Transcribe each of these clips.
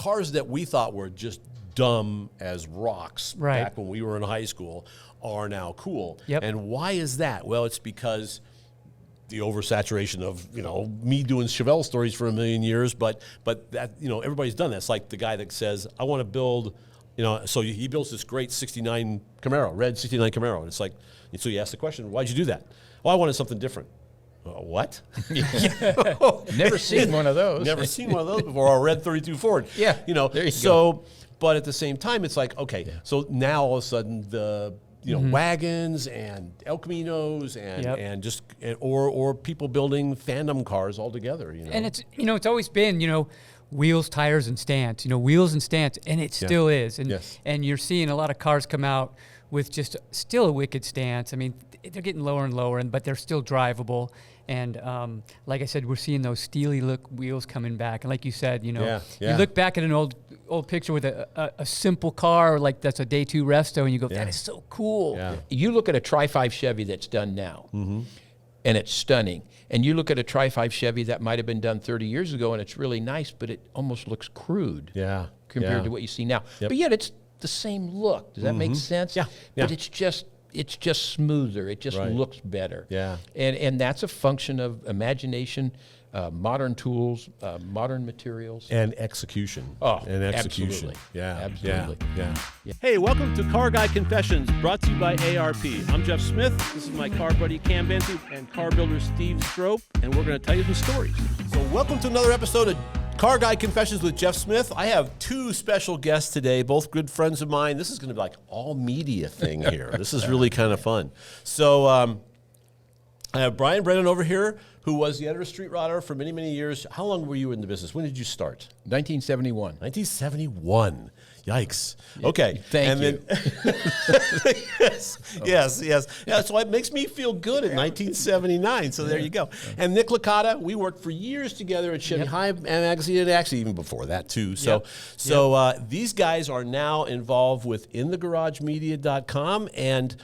cars that we thought were just dumb as rocks back when we were in high school are now cool. And why is that? Well, it's because the oversaturation of, me doing Chevelle stories for a million years, but that, everybody's done that. It's like the guy that says, I want to build, so he builds this great 69 Camaro, red 69 Camaro. And it's like, so you ask the question, why'd you do that? Well, I wanted something different. What? Never seen one of those. Never seen one of those before. Or a red 32 Ford. There you go. But at the same time, it's like, okay, so now all of a sudden the wagons and El Caminos and just or people building fandom cars altogether. And it's it's always been wheels, tires, and stance. Wheels and stance, and it still is. And and you're seeing a lot of cars come out with just still a wicked stance. I mean, they're getting lower and lower, but they're still drivable. And like I said, we're seeing those steely look wheels coming back. And like you said, you look back at an old picture with a simple car like that's a day 2 resto, and you go, that is so cool. You look at a Tri-5 Chevy that's done now, and it's stunning. And you look at a Tri-5 Chevy that might have been done 30 years ago, and it's really nice, but it almost looks crude compared to what you see now. But yet it's the same look. Does that make sense? But it's just smoother. It just looks better. And that's a function of imagination, modern tools, modern materials. And execution. Absolutely. Absolutely. Hey, welcome to Car Guy Confessions, brought to you by ARP. I'm Jeff Smith. This is my car buddy Cam Benty and car builder Steve Strope, and we're going to tell you some stories. So welcome to another episode of Car Guy Confessions with Jeff Smith. I have 2 special guests today, both good friends of mine. This is going to be like all media thing here. This is really kind of fun. So I have Brennan over here, who was the editor of Street Rodder for many, many years. How long were you in the business? When did you start? 1971. 1971. Yikes. Okay. Thank you. Yes. Yeah, so it makes me feel good in 1979. So there you go. And Nick Licata, we worked for years together at Chevy High Magazine, and actually even before that too. So these guys are now involved with InTheGarageMedia.com, and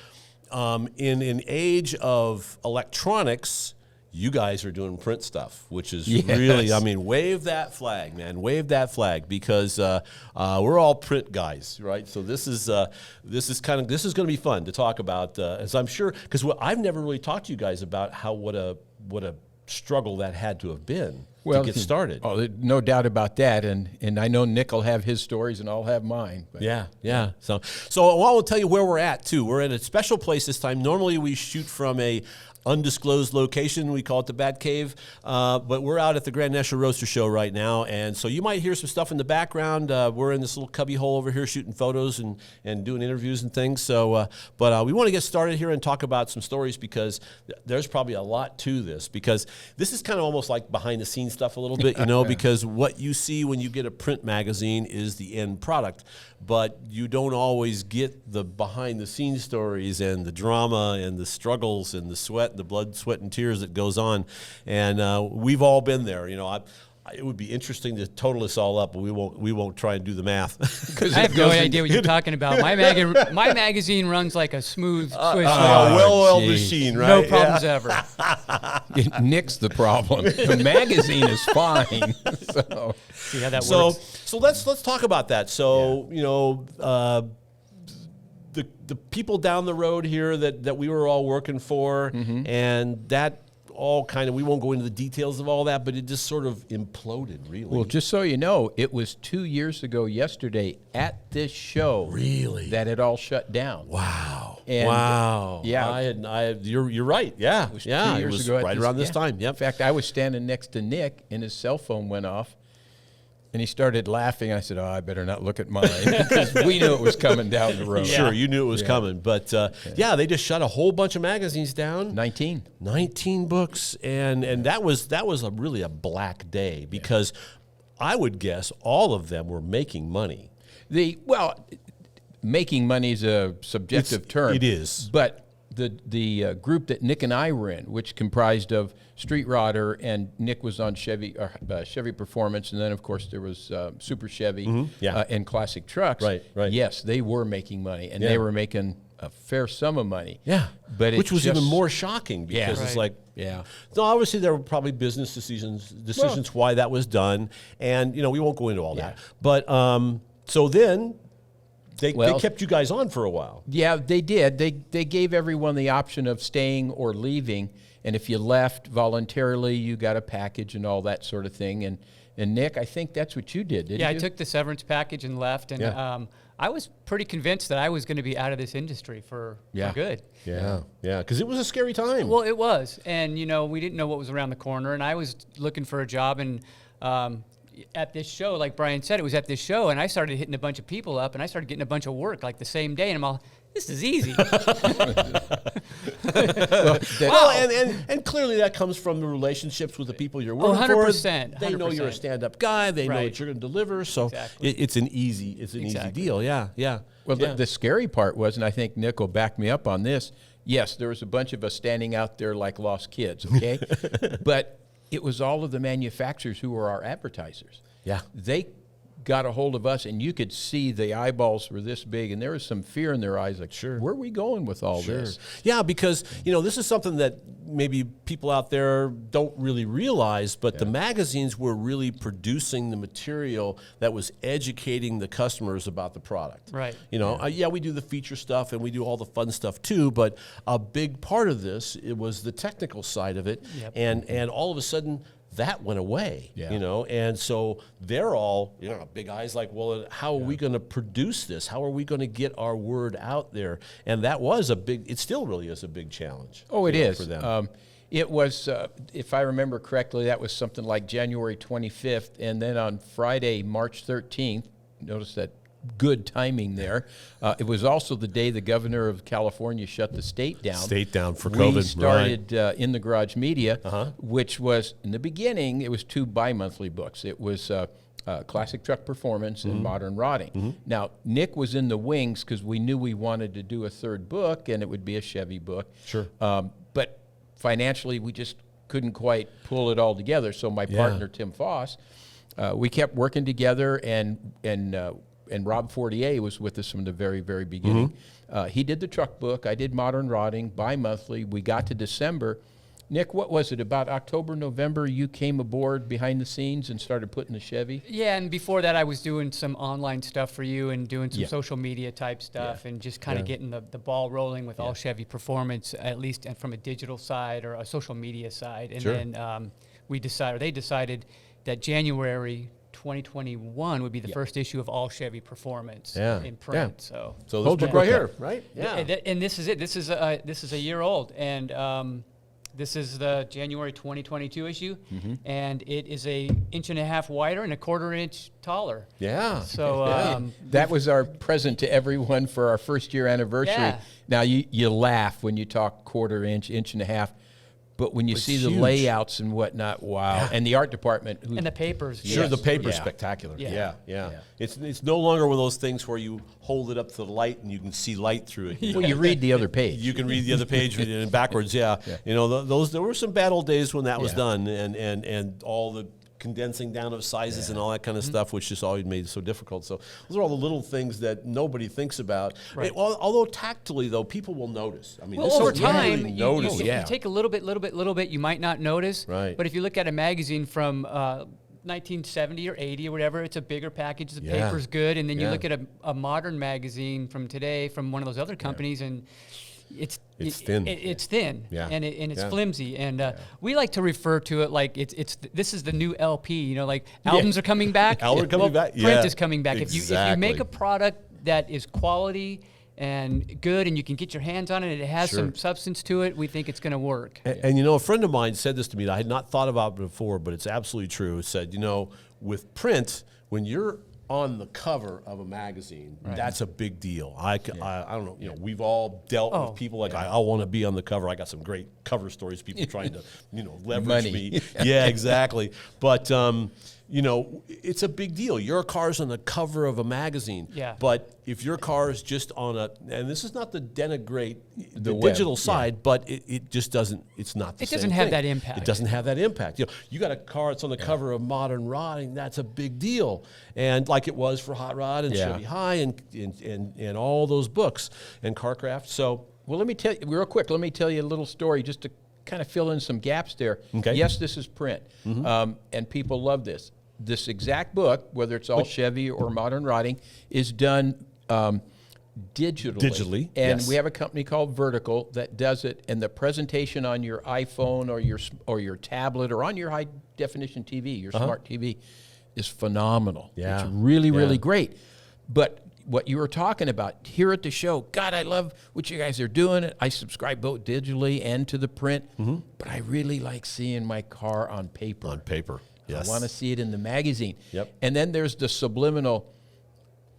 in an age of electronics, you guys are doing print stuff, which is really, I mean, wave that flag, man. Wave that flag, because we're all print guys, right? So this is going to be fun to talk about, as I'm sure, because I've never really talked to you guys about what a struggle that had to have been to get started. Oh, no doubt about that, and I know Nick will have his stories and I'll have mine. But. Yeah. So I will tell you where we're at too. We're at a special place this time. Normally we shoot from a undisclosed location. We call it the Bat Cave, but we're out at the Grand National Roadster Show right now, and so you might hear some stuff in the background. We're in this little cubby hole over here shooting photos and doing interviews and things. So, but we want to get started here and talk about some stories, because there's probably a lot to this, because this is kind of almost like behind the scenes stuff a little bit, because what you see when you get a print magazine is the end product, but you don't always get the behind the scenes stories and the drama and the struggles and the sweat, the blood, sweat, and tears that goes on. And we've all been there. It would be interesting to total this all up, but we won't try and do the math. I have no idea what you're talking about. My magazine runs like a smooth Swiss well-oiled machine, right? No problems ever. Nick's the problem. The magazine is fine. So see how that works. So let's talk about that. So the people down the road here that we were all working for, and that all kind of, we won't go into the details of all that, but it just sort of imploded, really. Well, just so you know, it was 2 years ago yesterday at this show that it all shut down. Wow. And, wow. Yeah. You're right. Yeah. It was 2 years ago right around this time. Yep. In fact, I was standing next to Nick, and his cell phone went off. And he started laughing. I said, I better not look at mine, because we knew it was coming down the road. Sure, you knew it was coming. But, they just shut a whole bunch of magazines down. 19 books. And that was really a black day, because I would guess all of them were making money. Making money is a subjective term. It is. But the group that Nick and I were in, which comprised of Street Rodder, and Nick was on Chevy Performance, and then of course there was Super Chevy and classic trucks. Right. Yes, they were making money, and they were making a fair sum of money. Yeah, but which was even more shocking because it's like, so obviously there were probably business decisions why that was done, and we won't go into all that. But so then they kept you guys on for a while. Yeah, they did. They gave everyone the option of staying or leaving, and if you left voluntarily, you got a package and all that sort of thing. And Nick, I think that's what you did, didn't you? Yeah, I took the severance package and left, and I was pretty convinced that I was going to be out of this industry for good. Yeah, because it was a scary time. Well, it was, and we didn't know what was around the corner, and I was looking for a job, and at this show, like Brian said, it was at this show, and I started hitting a bunch of people up, and I started getting a bunch of work like the same day, and I'm all, this is easy. And clearly that comes from the relationships with the people you're working 100%, for. They know you're a stand-up guy. They know what you're going to deliver. So it's an easy deal. Yeah. Well, the scary part was, and I think Nick will back me up on this, yes, there was a bunch of us standing out there like lost kids, okay? But it was all of the manufacturers who were our advertisers. Yeah. They got a hold of us, and you could see the eyeballs were this big, and there was some fear in their eyes, like, where are we going with all this? Yeah, because, this is something that maybe people out there don't really realize, but the magazines were really producing the material that was educating the customers about the product. Right. We do the feature stuff, and we do all the fun stuff too, but a big part of this, it was the technical side of it, and all of a sudden, that went away, and so they're all, big eyes like, well, how are we going to produce this? How are we going to get our word out there? And that was it still really is a big challenge. Oh, it is. For them. It was, if I remember correctly, that was something like January 25th, and then on Friday, March 13th, notice that good timing there. It was also the day the governor of California shut the state down. For COVID. We started in the Garage Media, which was, in the beginning, it was 2 bi-monthly books. It was Classic Truck Performance and Modern Rotting. Now, Nick was in the wings because we knew we wanted to do a 3rd book, and it would be a Chevy book. Sure. But financially, we just couldn't quite pull it all together. So my partner, Tim Foss, we kept working together, and Rob Fortier was with us from the very, very beginning. He did the truck book. I did Modern Rotting, bi-monthly. We got to December. Nick, what was it? About October, November, you came aboard behind the scenes and started putting the Chevy? Yeah, and before that, I was doing some online stuff for you and doing some social media type stuff and just kind of getting the ball rolling with All-Chevy Performance, at least from a digital side or a social media side. And then they decided that January 2021 would be the first issue of All-Chevy Performance in print. So this book right here, right? Yeah. And this is it. This is a year old, and this is the January 2022 issue, and it is 1.5 inches wider and 1/4 inch taller. Yeah. So that was our present to everyone for our 1st year anniversary. Yeah. Now you laugh when you talk 1/4 inch, 1.5 inches. But when you see the layouts and whatnot, wow. Yeah. And the art department. And the papers. Sure, the paper's spectacular. Yeah. It's no longer one of those things where you hold it up to the light and you can see light through it. Well, you read the other page. You can read the other page and backwards, there were some bad old days when that was done, and all the condensing down of sizes and all that kind of stuff, which just always made it so difficult. So those are all the little things that nobody thinks about. Right. Although tactilely, though, people will notice. I mean, over time, you take a little bit, you might not notice. Right. But if you look at a magazine from 1970 or 80 or whatever, it's a bigger package. The paper's good, and then you look at a modern magazine from today from one of those other companies, and it's thin. It's thin, and it's flimsy, and we like to refer to it like this is the new LP. Like albums are coming back. Print is coming back. Exactly. If you make a product that is quality and good, and you can get your hands on it, and it has some substance to it, we think it's going to work. And a friend of mine said this to me that I had not thought about before, but it's absolutely true. It said, with print, when you're on the cover of a magazine, that's a big deal. I don't know. We've all dealt with people like, I want to be on the cover. I got some great cover stories. People trying to, leverage me. Yeah, exactly. But you know, it's a big deal. Your car's on the cover of a magazine. Yeah. But if your car is just on and this is not to denigrate the web, digital side, but it just doesn't, it's not the same It doesn't have thing. that impact. It doesn't have that impact. You know, you got a car that's on the cover of Modern Rotting, that's a big deal. And like it was for Hot Rod and Chevy High and all those books and Carcraft. So, well, let me tell you real quick. Let me tell you a little story just to kind of fill in some gaps there. Okay. Yes, this is print, and people love this. This exact book, whether it's All-Chevy or Modern Rotting, is done digitally. And we have a company called Vertical that does it, and the presentation on your iPhone or your tablet or on your high-definition TV, your smart TV, is phenomenal. Yeah. It's really, really great. But what you were talking about here at the show, God, I love what you guys are doing. I subscribe both digitally and to the print, but I really like seeing my car on paper. on paper. Yes. I want to see it in the magazine. Yep. And then there's the subliminal,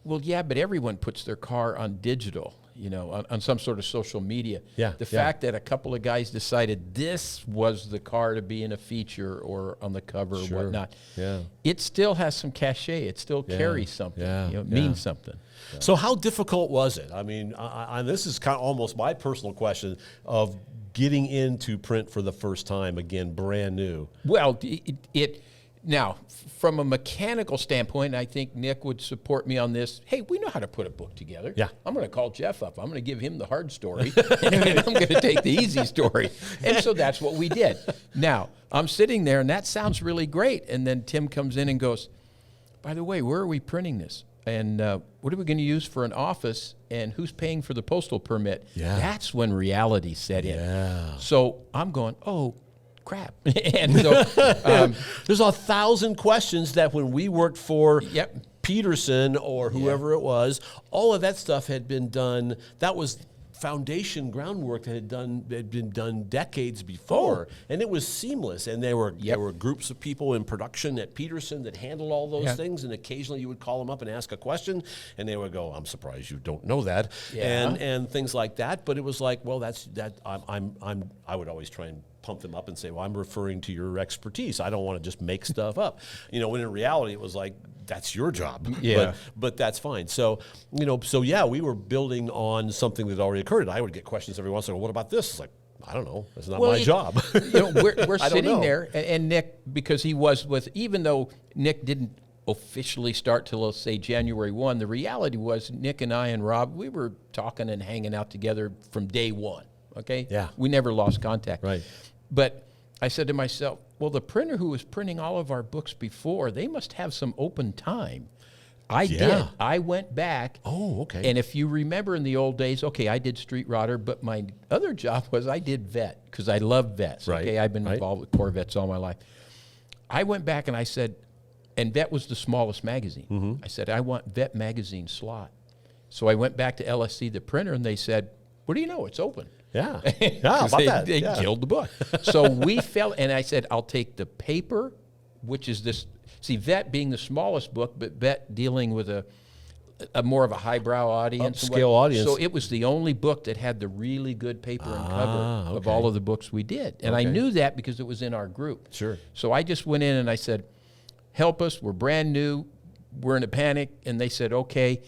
well, yeah, but everyone puts their car on digital, you know, on some sort of social media. Yeah. The fact that a couple of guys decided this was the car to be in a feature or on the cover or whatnot, it still has some cachet. It still carries something. You know, it means something. So how difficult was it? I mean, this is kind of almost my personal question of getting into print for the first time, again, brand new. Well, now, from a mechanical standpoint, I think Nick would support me on this. Hey, we know how to put a book together. Yeah. I'm going to call Jeff up. I'm going to give him the hard story, and I'm going to take the easy story. And so that's what we did. Now, I'm sitting there, and that sounds really great. And then Tim comes in and goes, by the way, where are we printing this? And what are we going to use for an office? And who's paying for the postal permit? Yeah. That's when reality set in. Yeah. So I'm going, oh, crap. And so there's 1,000 questions that when we worked for Peterson or whoever it was, all of that stuff had been done. That was foundation groundwork that had been done decades before, and it was seamless. And there were groups of people in production at Peterson that handled all those things. And occasionally you would call them up and ask a question, and they would go, "I'm surprised you don't know that," and things like that. But it was like, well, that's that. I would always try and pump them up and say, well, I'm referring to your expertise. I don't want to just make stuff up. You know, when in reality it was like, that's your job. Yeah. But that's fine. So, you know, we were building on something that already occurred. I would get questions every once in a while, what about this? It's like, I don't know. It's not my job. You know, we're sitting there, and Nick, because he was even though Nick didn't officially start till, let's say, January 1, the reality was Nick and I and Rob, we were talking and hanging out together from day one. Okay? Yeah. We never lost contact. Right. But I said to myself, well, the printer who was printing all of our books before, they must have some open time. I did. I went back. Oh, okay. And if you remember in the old days, okay, I did street rodder, but my other job was I did vet because I love vets. Right. Okay, I've been involved with Corvettes all my life. I went back and I said, and Vet was the smallest magazine. I said, I want Vet magazine slot. So I went back to LSC, the printer, and they said, what do you know? It's open. Yeah. How about that? They killed the book. So we fell, and I said, I'll take the paper, which is this. See, Vet being the smallest book, but Vet dealing with a more of a highbrow audience. Upscale audience. So it was the only book that had the really good paper and cover of all of the books we did. And I knew that because it was in our group. Sure. So I just went in and I said, help us. We're brand new. We're in a panic. And they said, okay.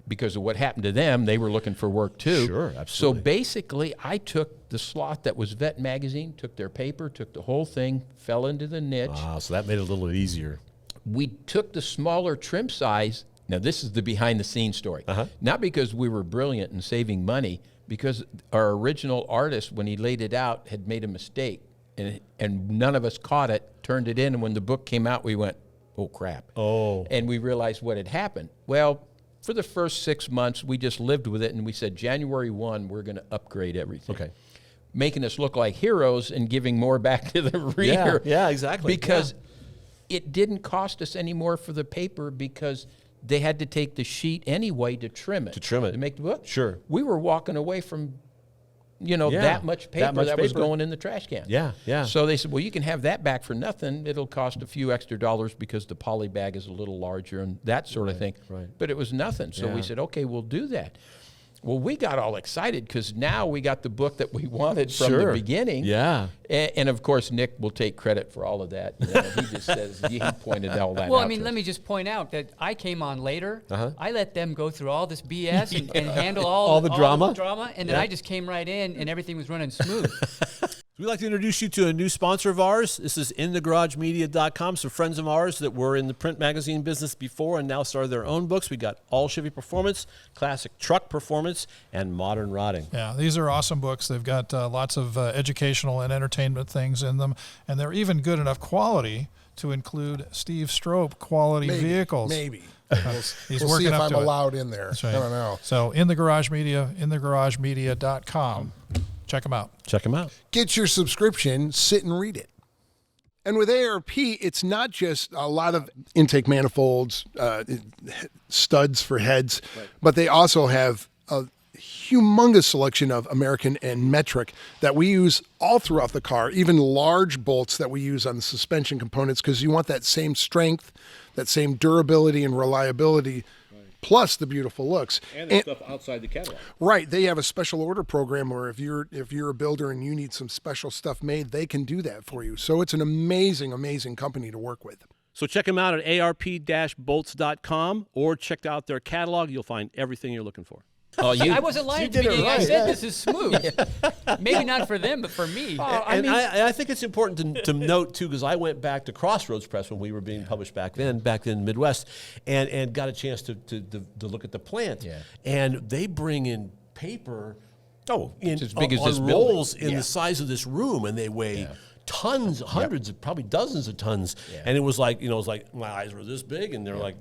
Because of what happened to them, they were looking for work too. Sure, absolutely. So basically, I took the slot that was Vet magazine, took their paper, took the whole thing, fell into the niche. So that made it a little easier. We took the smaller trim size. Now, this is the behind-the-scenes story. Not because we were brilliant in saving money, because our original artist, when he laid it out, had made a mistake, and none of us caught it, turned it in, and when the book came out, we went, oh, crap. Oh. And we realized what had happened. Well, for the first 6 months, we just lived with it, and we said, January 1, we're going to upgrade everything. Okay. Making us look like heroes and giving more back to the reader. Yeah, exactly. Because it didn't cost us any more for the paper because they had to take the sheet anyway to trim it. To make the book. Sure. We were walking away from, that much paper that was going in the trash can. Yeah. So they said, well, you can have that back for nothing. It'll cost a few extra dollars because the poly bag is a little larger and that sort of thing. Right. But it was nothing. So we said, okay, we'll do that. Well, we got all excited because now we got the book that we wanted from the beginning. Yeah. And of course, Nick will take credit for all of that. You know, he just says he pointed all that out. Well, I mean, let me just point out that I came on later. I let them go through all this BS and handle all the drama, and then I just came right in, and everything was running smooth. We'd like to introduce you to a new sponsor of ours. This is InTheGarageMedia.com. Some friends of ours that were in the print magazine business before and now started their own books. We got All-Chevy Performance, Classic Truck Performance, and Modern Rotting. Yeah, these are awesome books. They've got lots of educational and entertainment things in them, and they're even good enough quality to include Steve Strope quality vehicles. Maybe. He's we'll working see if up I'm to allowed in there. That's right. I don't know. So in the Garage Media, InTheGarageMedia.com. Check them out. Check them out. Get your subscription, sit and read it. And with ARP, it's not just a lot of intake manifolds, studs for heads, but they also have a humongous selection of American and metric that we use all throughout the car, even large bolts that we use on the suspension components, because you want that same strength, that same durability and reliability, plus the beautiful looks. And stuff outside the catalog. Right. They have a special order program where if you're a builder and you need some special stuff made, they can do that for you. So it's an amazing, amazing company to work with. So check them out at arp-bolts.com or check out their catalog. You'll find everything you're looking for. Oh, I wasn't lying at the beginning. I said this is smooth. Maybe not for them, but for me. I think it's important to note, too, because I went back to Crossroads Press when we were being published back in the Midwest, and got a chance to look at the plant. Yeah. And they bring in paper as big as this rolls in the size of this room, and they weigh tons, hundreds, probably dozens of tons. Yeah. And it was like, my eyes were this big, and they're like,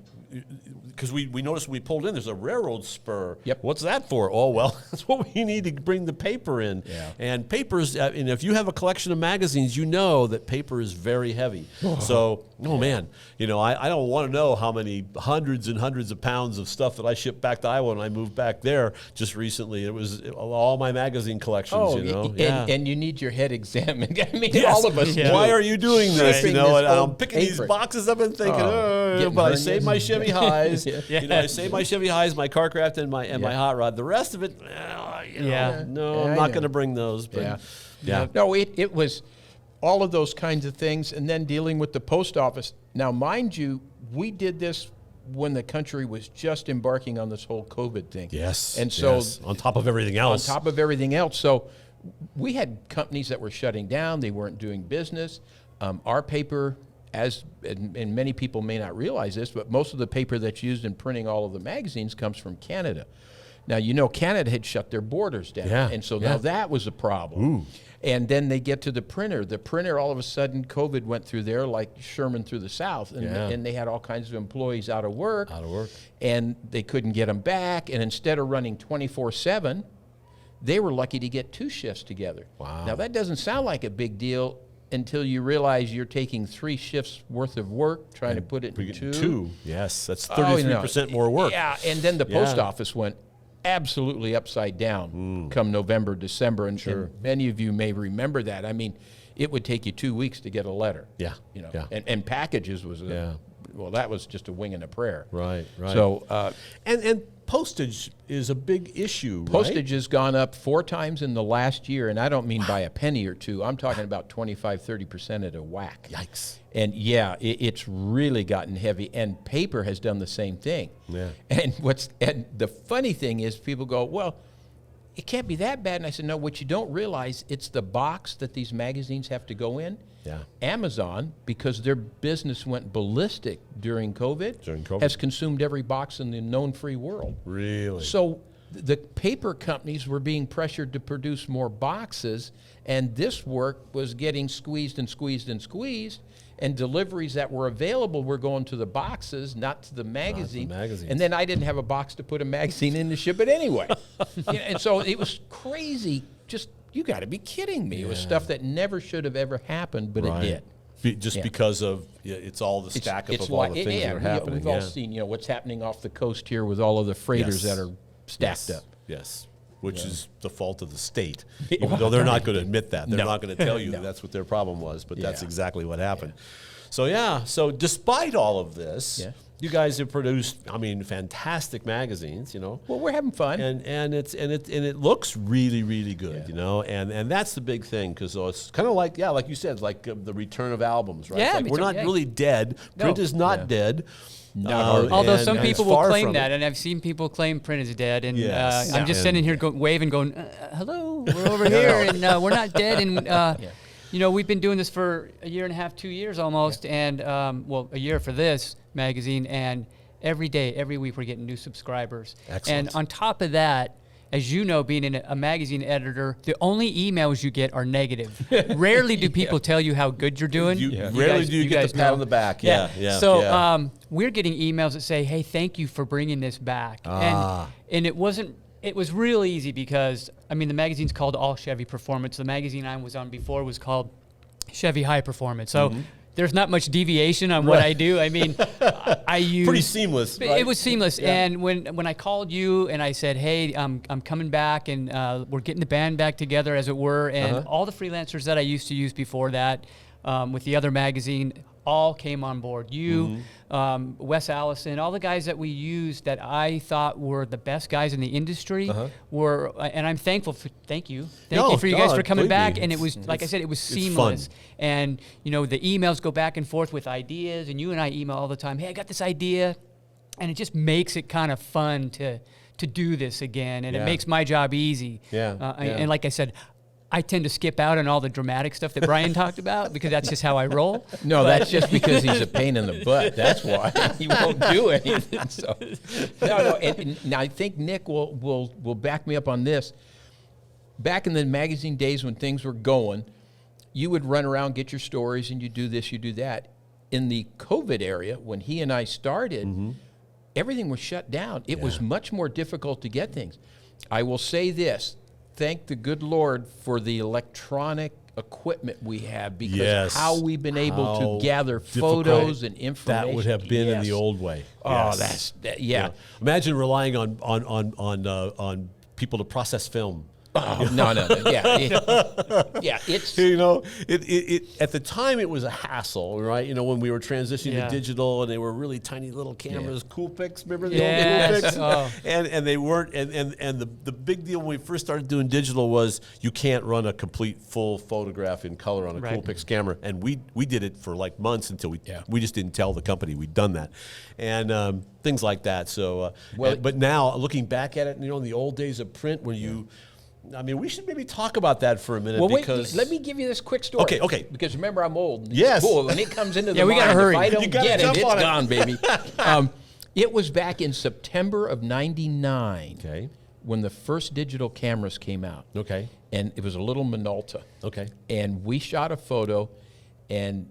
because we noticed when we pulled in, there's a railroad spur. Yep. What's that for? Oh, well, that's what we need to bring the paper in. Yeah. And papers, and if you have a collection of magazines, you know that paper is very heavy. So, man, I don't want to know how many hundreds and hundreds of pounds of stuff that I shipped back to Iowa when I moved back there just recently. It was all my magazine collections, And you need your head examined. I mean, all of us do. Why are you doing this? Shipping And I'm picking these boxes up and thinking, but I saved my Chevy Highs. I saved my Chevy Highs, my Carcraft, and my hot rod. The rest of it, I'm not going to bring those. But No, it was all of those kinds of things, and then dealing with the post office. Now, mind you, we did this when the country was just embarking on this whole COVID thing. Yes. And so on top of everything else. So we had companies that were shutting down. They weren't doing business. Our paper, and many people may not realize this, but most of the paper that's used in printing all of the magazines comes from Canada. Now, Canada had shut their borders down. Yeah. And so now that was a problem. Ooh. And then they get to the printer. The printer, all of a sudden, COVID went through there like Sherman through the South. And they had all kinds of employees out of work. And they couldn't get them back. And instead of running 24/7, they were lucky to get 2 shifts together. Wow. Now, that doesn't sound like a big deal until you realize you're taking 3 shifts worth of work, trying to put it in 2. Yes, that's 33% more work. Yeah, and then the post office went absolutely upside down come November, December, and many of you may remember that. I mean, it would take you 2 weeks to get a letter. Yeah. And packages was that was just a wing and a prayer. Right. So and postage is a big issue. Postage has gone up 4 times in the last year, and I don't mean by a penny or two. I'm talking about 25-30% at a whack. Yikes. And it's really gotten heavy, and paper has done the same thing. Yeah. And the funny thing is, people go, well, it can't be that bad. And I said, no, what you don't realize, it's the box that these magazines have to go in. Yeah. Amazon, because their business went ballistic during COVID, has consumed every box in the known free world. Really? So the paper companies were being pressured to produce more boxes, and this work was getting squeezed and squeezed and squeezed, and deliveries that were available were going to the boxes, not to the magazine. And then I didn't have a box to put a magazine in to ship it anyway. And so it was crazy. You got to be kidding me. It was stuff that never should have ever happened, but it did. Because of it's all the stack up of all the things that are happening. We've all seen what's happening off the coast here with all of the freighters that are stacked up. Yes, which is the fault of the state, even though they're not going to admit that. They're not going to tell you that that's what their problem was, but that's exactly what happened. So, so despite all of this, You guys have produced, I mean, fantastic magazines, Well, we're having fun, and it looks really, really good, and that's the big thing, because it's kind of like, like you said, like the return of albums, right? Yeah, it's like we're not really dead. Print is not dead. Although some people will claim that, and I've seen people claim print is dead, and I'm just sitting here waving, going, "Hello, we're over here, and we're not dead." And we've been doing this for a year and a half, 2 years almost, and a year for this magazine, and every day, every week, we're getting new subscribers. Excellent. And on top of that, as you know, being a magazine editor, the only emails you get are negative. Rarely do people tell you how good you're doing. Rarely do you get the pat on the back. So we're getting emails that say, "Hey, thank you for bringing this back." And it was real easy because, I mean, the magazine's called All-Chevy Performance. The magazine I was on before was called Chevy High Performance. So there's not much deviation on what I do. I mean, I use pretty seamless. Right? It was seamless. Yeah. And when I called you and I said, "Hey, I'm coming back, and we're getting the band back together, as it were," and all the freelancers that I used to use before that with the other magazine all came on board. You, Wes Allison, all the guys that we used that I thought were the best guys in the industry were, and I'm thankful for. Thank you for you guys for coming back. And it was, like I said, it was seamless. And the emails go back and forth with ideas, and you and I email all the time. "Hey, I got this idea," and it just makes it kind of fun to do this again, and it makes my job easy. And like I said, I tend to skip out on all the dramatic stuff that Brian talked about because that's just how I roll. No, that's just because he's a pain in the butt. That's why he won't do anything. So, no. And I think Nick will back me up on this. Back in the magazine days when things were going, you would run around, get your stories, and you do this, you do that. In the COVID area, when he and I started, everything was shut down. It was much more difficult to get things. I will say this. Thank the good Lord for the electronic equipment we have, because how we've been able to gather photos and information. That would have been in the old way. Oh, Imagine relying on people to process film. Oh, no. It's it at the time it was a hassle, right? When we were transitioning to digital, and they were really tiny little cameras, Coolpix, remember the old Coolpix? And they weren't, and the big deal when we first started doing digital was you can't run a complete full photograph in color on a Coolpix camera, and we did it for like months until we just didn't tell the company we'd done that, and things like that. So, but now looking back at it, in the old days of print, when you I mean, we should maybe talk about that for a minute. Because wait, let me give you this quick story. Okay. Because remember, I'm old. Yes. Cool. When it comes into the we gotta hurry. If I don't get it, it's gone, baby. It was back in September of '99. Okay. When the first digital cameras came out. Okay. And it was a little Minolta. Okay. And we shot a photo, and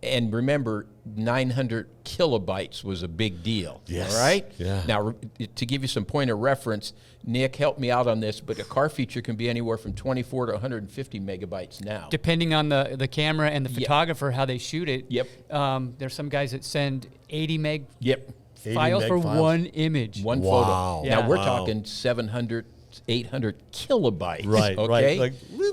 remember, 900 kilobytes was a big deal. Yes. All right? Yeah. Now, to give you some point of reference, Nick helped me out on this, but a car feature can be anywhere from 24 to 150 megabytes now. Depending on the camera and the photographer, how they shoot it. Yep. There's some guys that send 80 meg files for one image. One photo. Yeah. Now, we're talking 700, 800 kilobytes. Right, okay? right.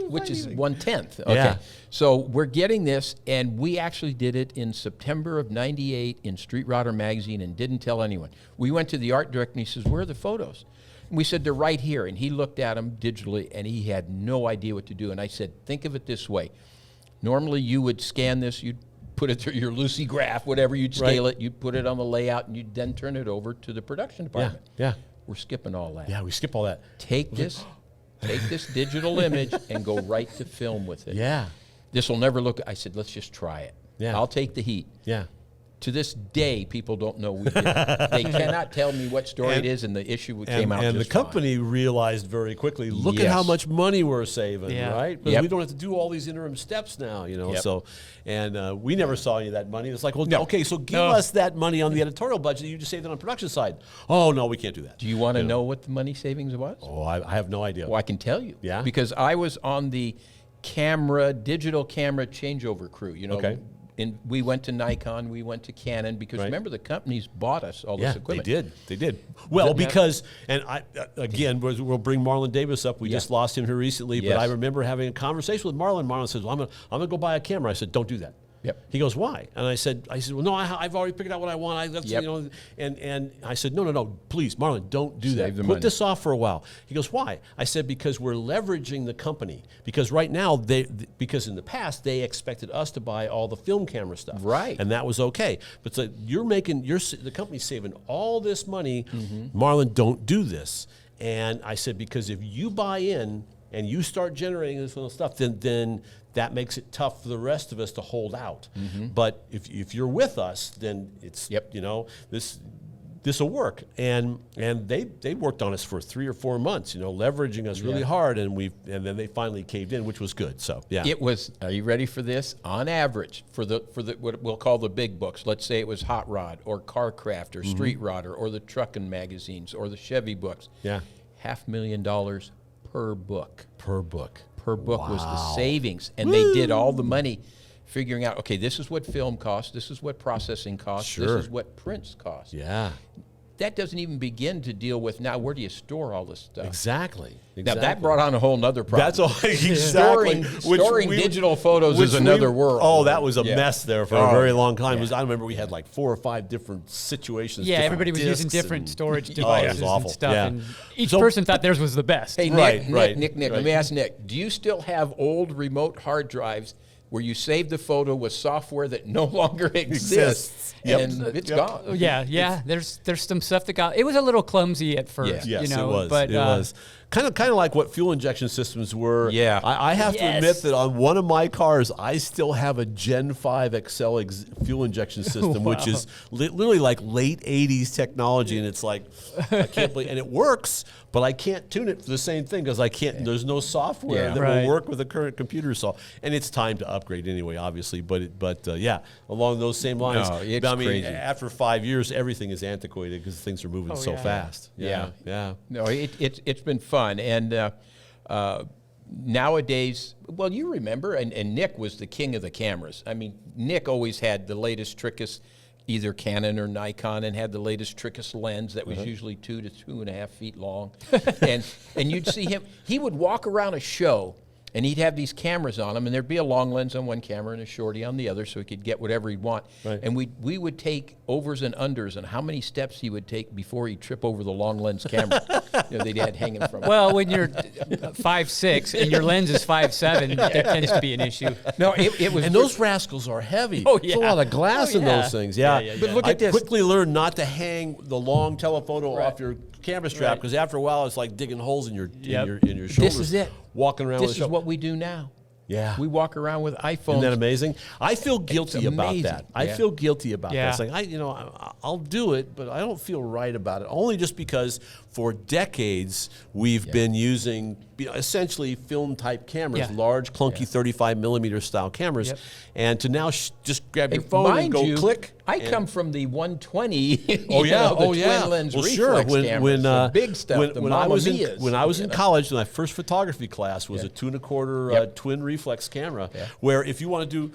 Which is 1/10. Okay. Yeah. So we're getting this, and we actually did it in September of '98 in Street Rodder magazine and didn't tell anyone. We went to the art director, and he says, "Where are the photos?" And we said, "They're right here." And he looked at them digitally, and he had no idea what to do. And I said, "Think of it this way. Normally you would scan this, you'd put it through your Lucy graph, whatever, you'd scale it, you'd put it on the layout, and you'd then turn it over to the production department." Yeah. We're skipping all that. Yeah, we skip all that. Take this digital image and go right to film with it. Yeah. This will never look. I said, let's just try it. Yeah. I'll take the heat. Yeah. To this day, people don't know we did it. They cannot tell me what story it is, and the issue came out and just the company realized very quickly, look at Yes. how much money we're saving, right? Because Yep. we don't have to do all these interim steps now, Yep. So, and we never saw any of that money. It's like, well, okay, so give us that money on the editorial budget. You just saved it on production side. Oh, no, we can't do that. Do you want to know what the money savings was? Oh, I have no idea. Well, I can tell you. Yeah? Because I was on the digital camera changeover crew. You know, Okay. And we went to Nikon, we went to Canon, because remember, the companies bought us all this equipment. They did. Well, because, and again, we'll bring Marlon Davis up. We just lost him here recently, but I remember having a conversation with Marlon. Marlon says, well, I'm gonna go buy a camera. I said, don't do that. Yep. He goes, why? And I said, well, no, I've already figured out what I want. And I said, no, please, Marlon, don't do that. Put this off for a while. He goes, why? I said, because we're leveraging the company. Because right now, because in the past, they expected us to buy all the film camera stuff. Right. And that was okay. But so the company's saving all this money. Marlon, don't do this. And I said, because if you buy in and you start generating this little stuff, then that makes it tough for the rest of us to hold out. But if you're with us, then it's this will work. And they worked on us for 3 or 4 months, leveraging us really hard, and then they finally caved in, which was good. So yeah, it was. Are you ready for this? On average, for the what we'll call the big books, let's say it was Hot Rod or Carcraft or Street Rodder or the Truckin' magazines or the Chevy books. Yeah, $500,000 per book. Per book. Per book was the savings, and they did all the money figuring out, okay, this is what film costs, this is what processing costs, this is what prints cost. Yeah. That doesn't even begin to deal with now where do you store all this stuff. Exactly. Now that brought on a whole nother problem. That's all exactly. Storing digital photos is another world. Oh, that was a mess there for a very long time. I remember we had like 4 or 5 different situations. Yeah, everybody was using different storage devices and stuff, and each person thought theirs was the best. Hey, Nick, let me ask Nick, do you still have old remote hard drives where you save the photo with software that no longer exists? And it's gone. Yeah. There's some stuff that got. It was a little clumsy at first. Yes, it was. But it was kind of like what fuel injection systems were. Yeah. I have to admit that on one of my cars, I still have a Gen 5 XL fuel injection system, which is literally like late 80s technology, and it's like I can't believe, and it works, but I can't tune it for the same thing because I can't. There's no software that will work with the current computer. So, and it's time to upgrade anyway, obviously. But along those same lines. No, crazy. After 5 years, everything is antiquated because things are moving so fast. Yeah. No, it's been fun, and nowadays, well, you remember, and Nick was the king of the cameras. I mean, Nick always had the latest, trickest, either Canon or Nikon, and had the latest, trickest lens that was usually 2 to 2.5 feet long, and you'd see him. He would walk around a show. And he'd have these cameras on him, and there'd be a long lens on one camera and a shorty on the other, so he could get whatever he'd want. Right. And we would take overs and unders on how many steps he would take before he'd trip over the long lens camera they'd had hanging from him. Well, when you're 5'6" and your lens is 5'7", that tends to be an issue. No, it was. And those rascals are heavy. Oh, yeah. There's a lot of glass in those things. Yeah. But look at this. I quickly learned not to hang the long telephoto off your camera strap because after a while it's like digging holes in your shoulders. This is it. Walking around. This is what we do now. Yeah. We walk around with iPhones. Isn't that amazing? I feel guilty about that. I feel guilty about that. It's like, I'll do it, but I don't feel right about it. Only just because for decades we've been using essentially film-type cameras, large, clunky 35mm style cameras, and to now just grab your phone and go click. I come from the 120. Twin lens reflex cameras, big stuff. When I was in college, my first photography class was a 2 1/4 twin reflex camera. Where if you want to do.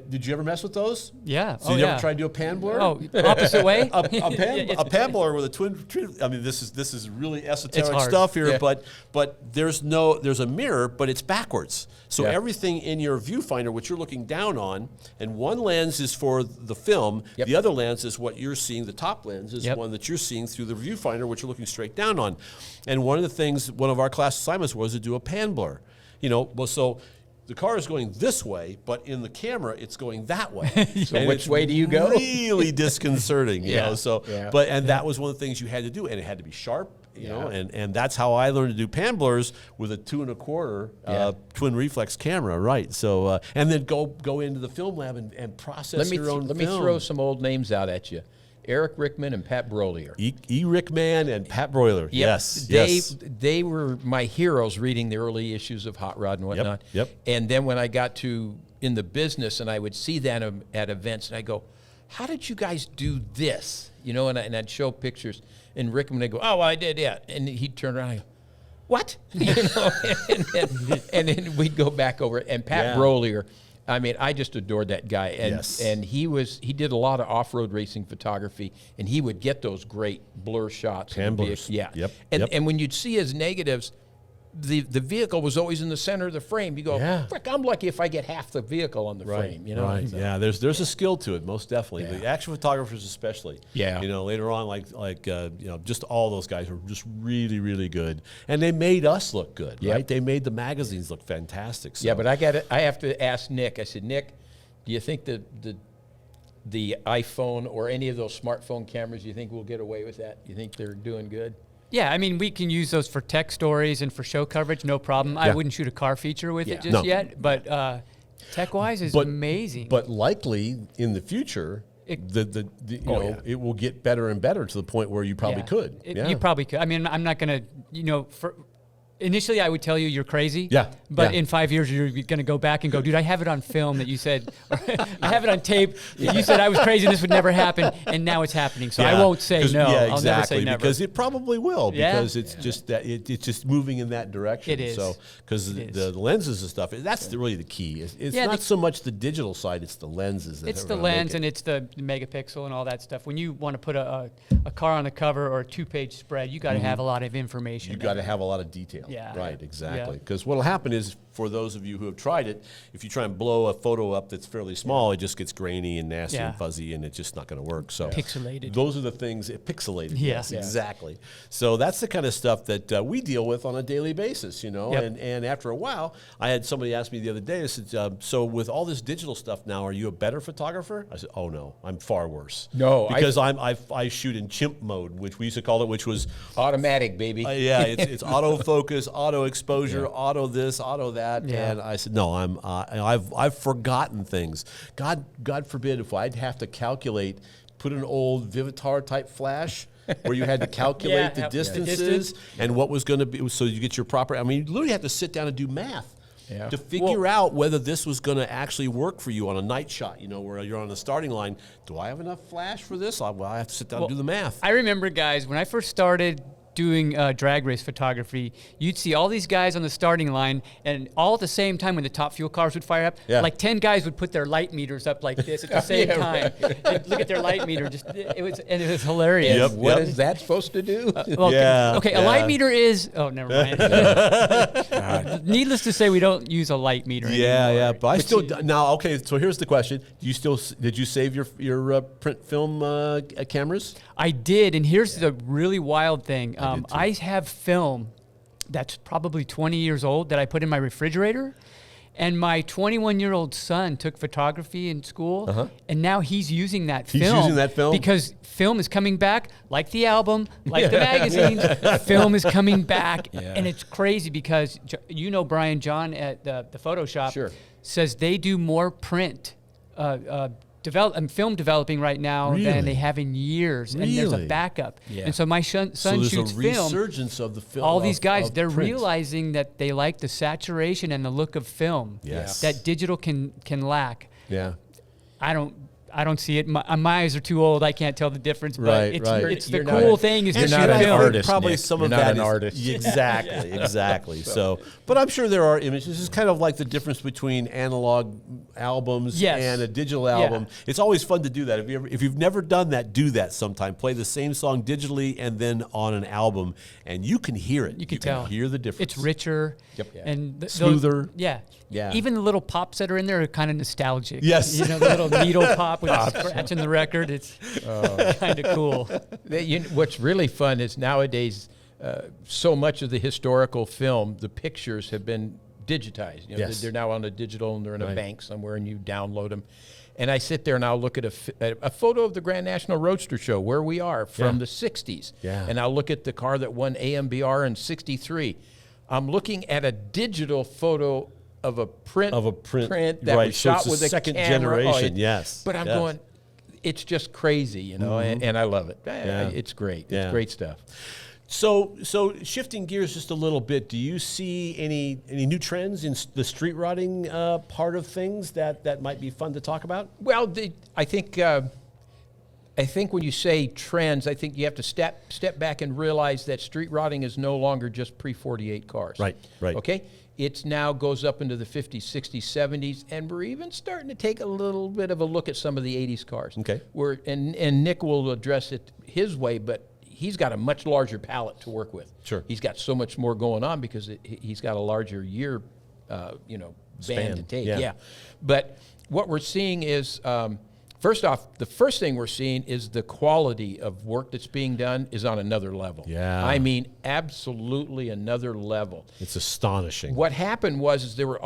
Did you ever mess with those? Yeah. So you ever tried to do a pan blur? Oh, opposite way? a pan blur with a twin. I mean, this is really esoteric stuff here, but there's a mirror, but it's backwards. So everything in your viewfinder, which you're looking down on, and one lens is for the film, the other lens is what you're seeing. The top lens is the one that you're seeing through the viewfinder, which you're looking straight down on. And one of our class assignments was to do a pan blur. So. The car is going this way, but in the camera, it's going that way. So which way do you go? Really disconcerting, you know. So, that was one of the things you had to do, and it had to be sharp, you know. And that's how I learned to do pan blurs with a 2 1/4 twin reflex camera, right? So, and then go into the film lab and process your own film. Let me throw some old names out at you. Eric Rickman and Pat Brolier. Rickman and Pat Broiler. Yes. They were my heroes reading the early issues of Hot Rod and whatnot. And then when I got in the business and I would see them at events and I go, how did you guys do this? And I'd show pictures and Rickman would go, oh, well, I did, yeah. And he'd turn around and go, what? and then we'd go back over it. And Pat Brolier, I mean, I just adored that guy, and he did a lot of off-road racing photography, and he would get those great blur shots. Pan blurs. And when you'd see his negatives, the vehicle was always in the center of the frame. You go, frick, I'm lucky if I get half the vehicle on the frame. You know, right? So, yeah, there's a skill to it, most definitely. The action photographers, especially. Yeah. You know, later on, just all those guys were just really, really good, and they made us look good, right? They made the magazines look fantastic. So. Yeah, but I have to ask Nick. I said, Nick, do you think the iPhone or any of those smartphone cameras, do you think we'll get away with that? You think they're doing good? Yeah, I mean, we can use those for tech stories and for show coverage, no problem. I wouldn't shoot a car feature with it just yet, but tech-wise is amazing. But likely in the future, it will get better and better to the point where you probably could. You probably could. I mean, I'm not going to, initially I would tell you you're crazy. Yeah. But in 5 years, you're going to go back and go, dude, I have it on film that you said, I have it on tape that you said I was crazy and this would never happen, and now it's happening. So I won't say no. Yeah, I'll never say never. Because it probably will, because it's just that it's just moving in that direction. It is. So because the lenses and stuff, that's really the key. It's not so much the digital side; it's the lenses. It's the lens and it's the megapixel and all that stuff. When you want to put a car on the cover or a 2-page spread, you got to have a lot of information. You got to have a lot of detail. Yeah. Right, exactly. Because what will happen is, for those of you who have tried it, if you try and blow a photo up that's fairly small, it just gets grainy and nasty and fuzzy, and it's just not going to work. So pixelated. Those are the things. Pixelated. Yes, exactly. So that's the kind of stuff that we deal with on a daily basis, And after a while, I had somebody ask me the other day. I said, "So with all this digital stuff now, are you a better photographer?" I said, "Oh no, I'm far worse." No, because I shoot in chimp mode, which we used to call it, which was automatic, baby. It's autofocus, auto exposure, auto this, auto that, and I said, no, I've forgotten things. God forbid if I'd have to calculate, put an old Vivitar type flash where you had to calculate the distances and what was going to be, so you get your proper. I mean, you literally have to sit down and do math. To figure out whether this was going to actually work for you on a night shot, where you're on the starting line. Do I have enough flash for this? I have to sit down and do the math. I remember, guys, when I first started doing drag race photography, you'd see all these guys on the starting line, and all at the same time when the top fuel cars would fire up, like 10 guys would put their light meters up like this at the same time. And look at their light meter. It was hilarious. What is that supposed to do? A light meter is. Oh, never mind. Needless to say, we don't use a light meter anymore. But I still now. Okay, so here's the question: did you save your print film cameras? I did, and here's the really wild thing. I have film that's probably 20 years old that I put in my refrigerator, and my 21-year-old son took photography in school, and now he's using that film. He's using that film? Because film is coming back, like the album, like the magazines, film is coming back, and it's crazy because, Brian John at the Photoshop says they do more print film developing right now than they have in years, and there's a backup. And so my son shoots film. Resurgence of the film. All these guys, they're realizing that they like the saturation and the look of film that digital can lack. I don't see it. My eyes are too old. I can't tell the difference. But it's the cool thing is you're not an artist. Probably Nick. some you're of not that an is artist. Exactly. So, but I'm sure there are images. It's kind of like the difference between analog albums and a digital album. It's always fun to do that. If you've never done that, do that sometime. Play the same song digitally and then on an album, and you can hear it. You can tell. Hear the difference. It's richer and smoother. Even the little pops that are in there are kind of nostalgic. Yes. The little needle pop with the scratch in the record. It's kind of cool. What's really fun is nowadays, so much of the historical film, the pictures have been digitized. They're now on a digital, and they're in a bank somewhere, and you download them. And I sit there and I'll look at a photo of the Grand National Roadster Show where we are from the 60s. And I'll look at the car that won AMBR in 63. I'm looking at a digital photo of a print that was shot with a second camera. generation. But I'm going, it's just crazy, and I love it. It's great. It's great stuff. So shifting gears just a little bit, do you see any new trends in the street rotting part of things that might be fun to talk about? Well, I think when you say trends, I think you have to step back and realize that street rotting is no longer just pre-48 cars. Right. Okay? It now goes up into the 50s, 60s, 70s, and we're even starting to take a little bit of a look at some of the 80s cars. Okay. And Nick will address it his way, but he's got a much larger palette to work with. Sure. He's got so much more going on because he's got a larger year, band to take. Yeah. But what we're seeing is, first off, the first thing we're seeing is the quality of work that's being done is on another level. Yeah. I mean, absolutely another level. It's astonishing. What happened was there were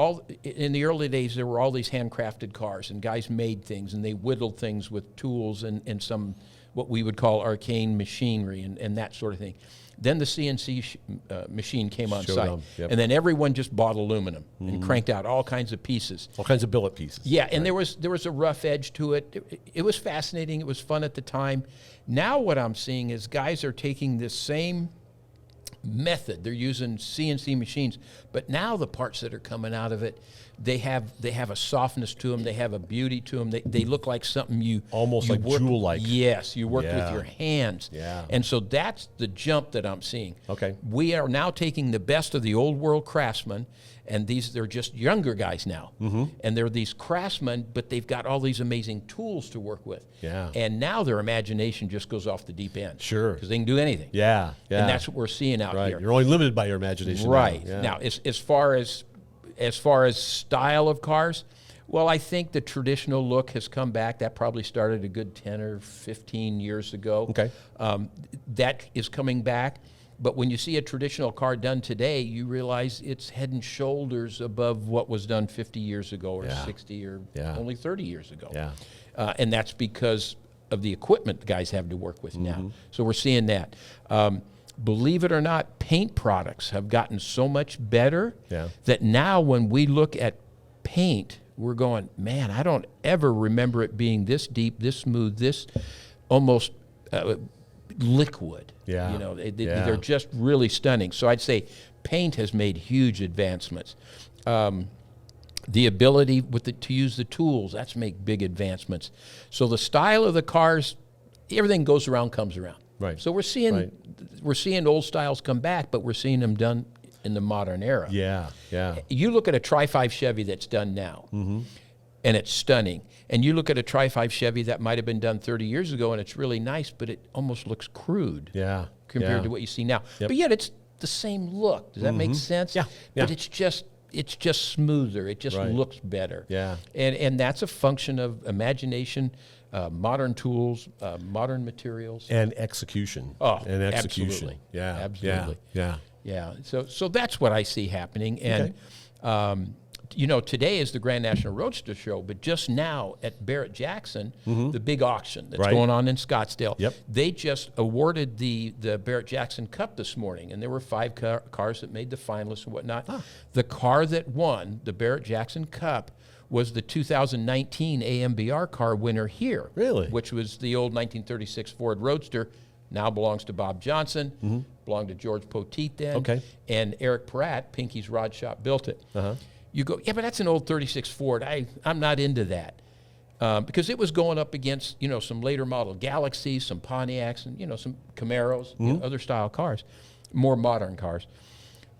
in the early days, there were all these handcrafted cars, and guys made things, and they whittled things with tools and some what we would call arcane machinery and that sort of thing. Then the CNC machine came on site, and then everyone just bought aluminum and cranked out all kinds of pieces. All kinds of billet pieces. Yeah, and there was a rough edge to it. It was fascinating. It was fun at the time. Now what I'm seeing is guys are taking this same method. They're using CNC machines, but now the parts that are coming out of it, they have a softness to them. They have a beauty to them. They look like something you almost you like work, jewel-like. Yes, you work with your hands. Yeah. And so that's the jump that I'm seeing. Okay. We are now taking the best of the old world craftsmen, and they're just younger guys now. And they're these craftsmen, but they've got all these amazing tools to work with. Yeah. And now their imagination just goes off the deep end. Sure. Because they can do anything. Yeah. And that's what we're seeing out right. here. You're only limited by your imagination. Right. Now, Now, as far as style of cars, well, I think the traditional look has come back. That probably started a good 10 or 15 years ago. Okay. That is coming back. But when you see a traditional car done today, you realize it's head and shoulders above what was done 50 years ago or 60 or only 30 years ago. Yeah. And that's because of the equipment the guys have to work with now. So we're seeing that. Believe it or not, paint products have gotten so much better that now when we look at paint, we're going, man, I don't ever remember it being this deep, this smooth, this almost liquid. Yeah. You know, they're just really stunning. So I'd say paint has made huge advancements. The ability to use the tools, that's made big advancements. So the style of the cars, everything goes around, comes around. Right. So we're seeing old styles come back, but we're seeing them done in the modern era. Yeah. Yeah. You look at a Tri-5 Chevy that's done now, and it's stunning. And you look at a Tri-5 Chevy that might have been done 30 years ago, and it's really nice, but it almost looks crude compared to what you see now. But yet it's the same look. Does that make sense? Yeah. But it's just smoother. It just looks better. Yeah. And that's a function of imagination, modern tools, modern materials. And execution. Oh, and execution. Absolutely. Yeah. Absolutely. Yeah. So that's what I see happening. And, today is the Grand National Roadster Show, but just now at Barrett-Jackson, the big auction that's going on in Scottsdale, they just awarded the Barrett-Jackson Cup this morning, and there were 5 cars that made the finalists and whatnot. The car that won the Barrett-Jackson Cup was the 2019 AMBR car winner here. Really? Which was the old 1936 Ford Roadster, now belongs to Bob Johnson, belonged to George Poteet then. Okay. And Eric Pratt, Pinky's Rod Shop, built it. You go, yeah, but that's an old 36 Ford. I'm not into that. Because it was going up against, some later model Galaxies, some Pontiacs, and, some Camaros, other style cars, more modern cars.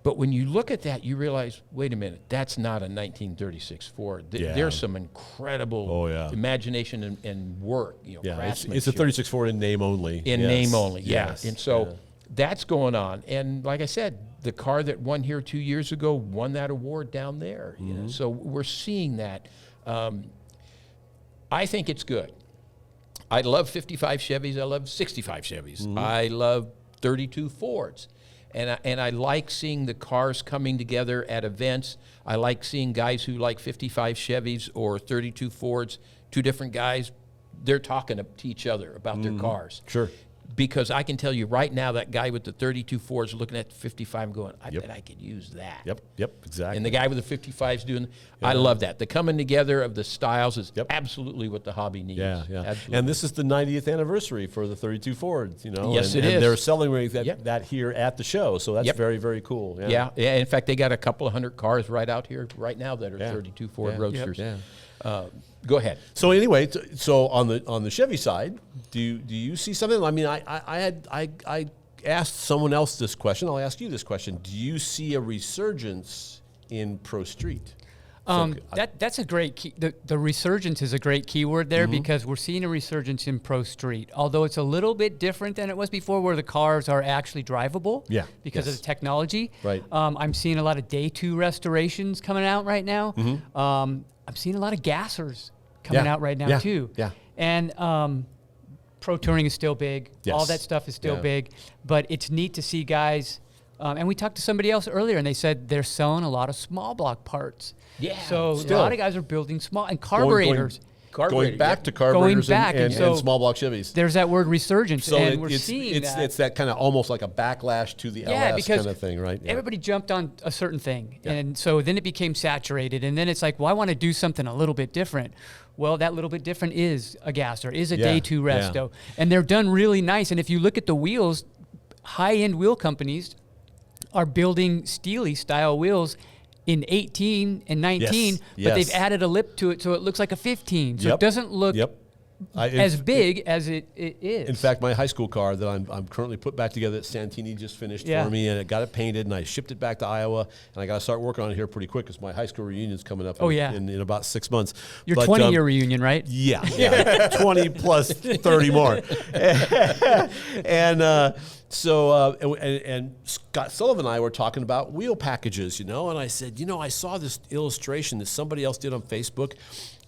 But when you look at that, you realize, wait a minute, that's not a 1936 Ford. There's some incredible imagination and work, craftsmanship. It's a 36 Ford in name only. In name only, yes. And so that's going on. And like I said, the car that won here 2 years ago won that award down there. So we're seeing that. I think it's good. I love 55 Chevys. I love 65 Chevys. I love 32 Fords. And I like seeing the cars coming together at events. I like seeing guys who like 55 Chevys or 32 Fords, 2 different guys, they're talking to each other about their cars. Sure. Because I can tell you right now, that guy with the 32 Fords looking at the 55 and going, I bet I could use that. Yep, exactly. And the guy with the 55s doing, I love that. The coming together of the styles is absolutely what the hobby needs. Yeah. Absolutely. And this is the 90th anniversary for the 32 Fords, Yes, and, it and is. they're celebrating that here at the show, so that's very, very cool. Yeah. In fact, they got a couple of 100 cars right out here right now that are 32 Ford Roadsters. Go ahead. So anyway, so on the Chevy side, do you see something? I mean, I asked someone else this question. I'll ask you this question: do you see a resurgence in Pro Street? That's a great key. The resurgence is a great keyword there because we're seeing a resurgence in Pro Street. Although it's a little bit different than it was before, where the cars are actually drivable because of the technology. Right. I'm seeing a lot of day 2 restorations coming out right now. I'm seeing a lot of gassers coming out right now too. Yeah. And Pro Touring is still big. Yes. All that stuff is still big. But it's neat to see guys. And we talked to somebody else earlier, and they said they're selling a lot of small block parts. Yeah. So a lot of guys are building small and carburetors. Going back to carburetors and so small block Chevys. There's that word resurgence, So and we're seeing that. It's that kind of almost like a backlash to the LS kind of thing, right? Yeah. Everybody jumped on a certain thing, and so then it became saturated, and then it's like, well, I want to do something a little bit different. Well, that little bit different is a gasser, is a day 2 resto, and they're done really nice. And if you look at the wheels, high-end wheel companies are building Steely style wheels in 18 and 19, but they've added a lip to it so it looks like a 15. So it doesn't look as big as it is. In fact, my high school car that I'm currently put back together that Santini just finished for me, and I got it painted, and I shipped it back to Iowa, and I got to start working on it here pretty quick because my high school reunion's coming up in about 6 months. Your 20-year reunion, right? Yeah, 20 plus 30 more. And Scott Sullivan and I were talking about wheel packages, and I said, I saw this illustration that somebody else did on Facebook.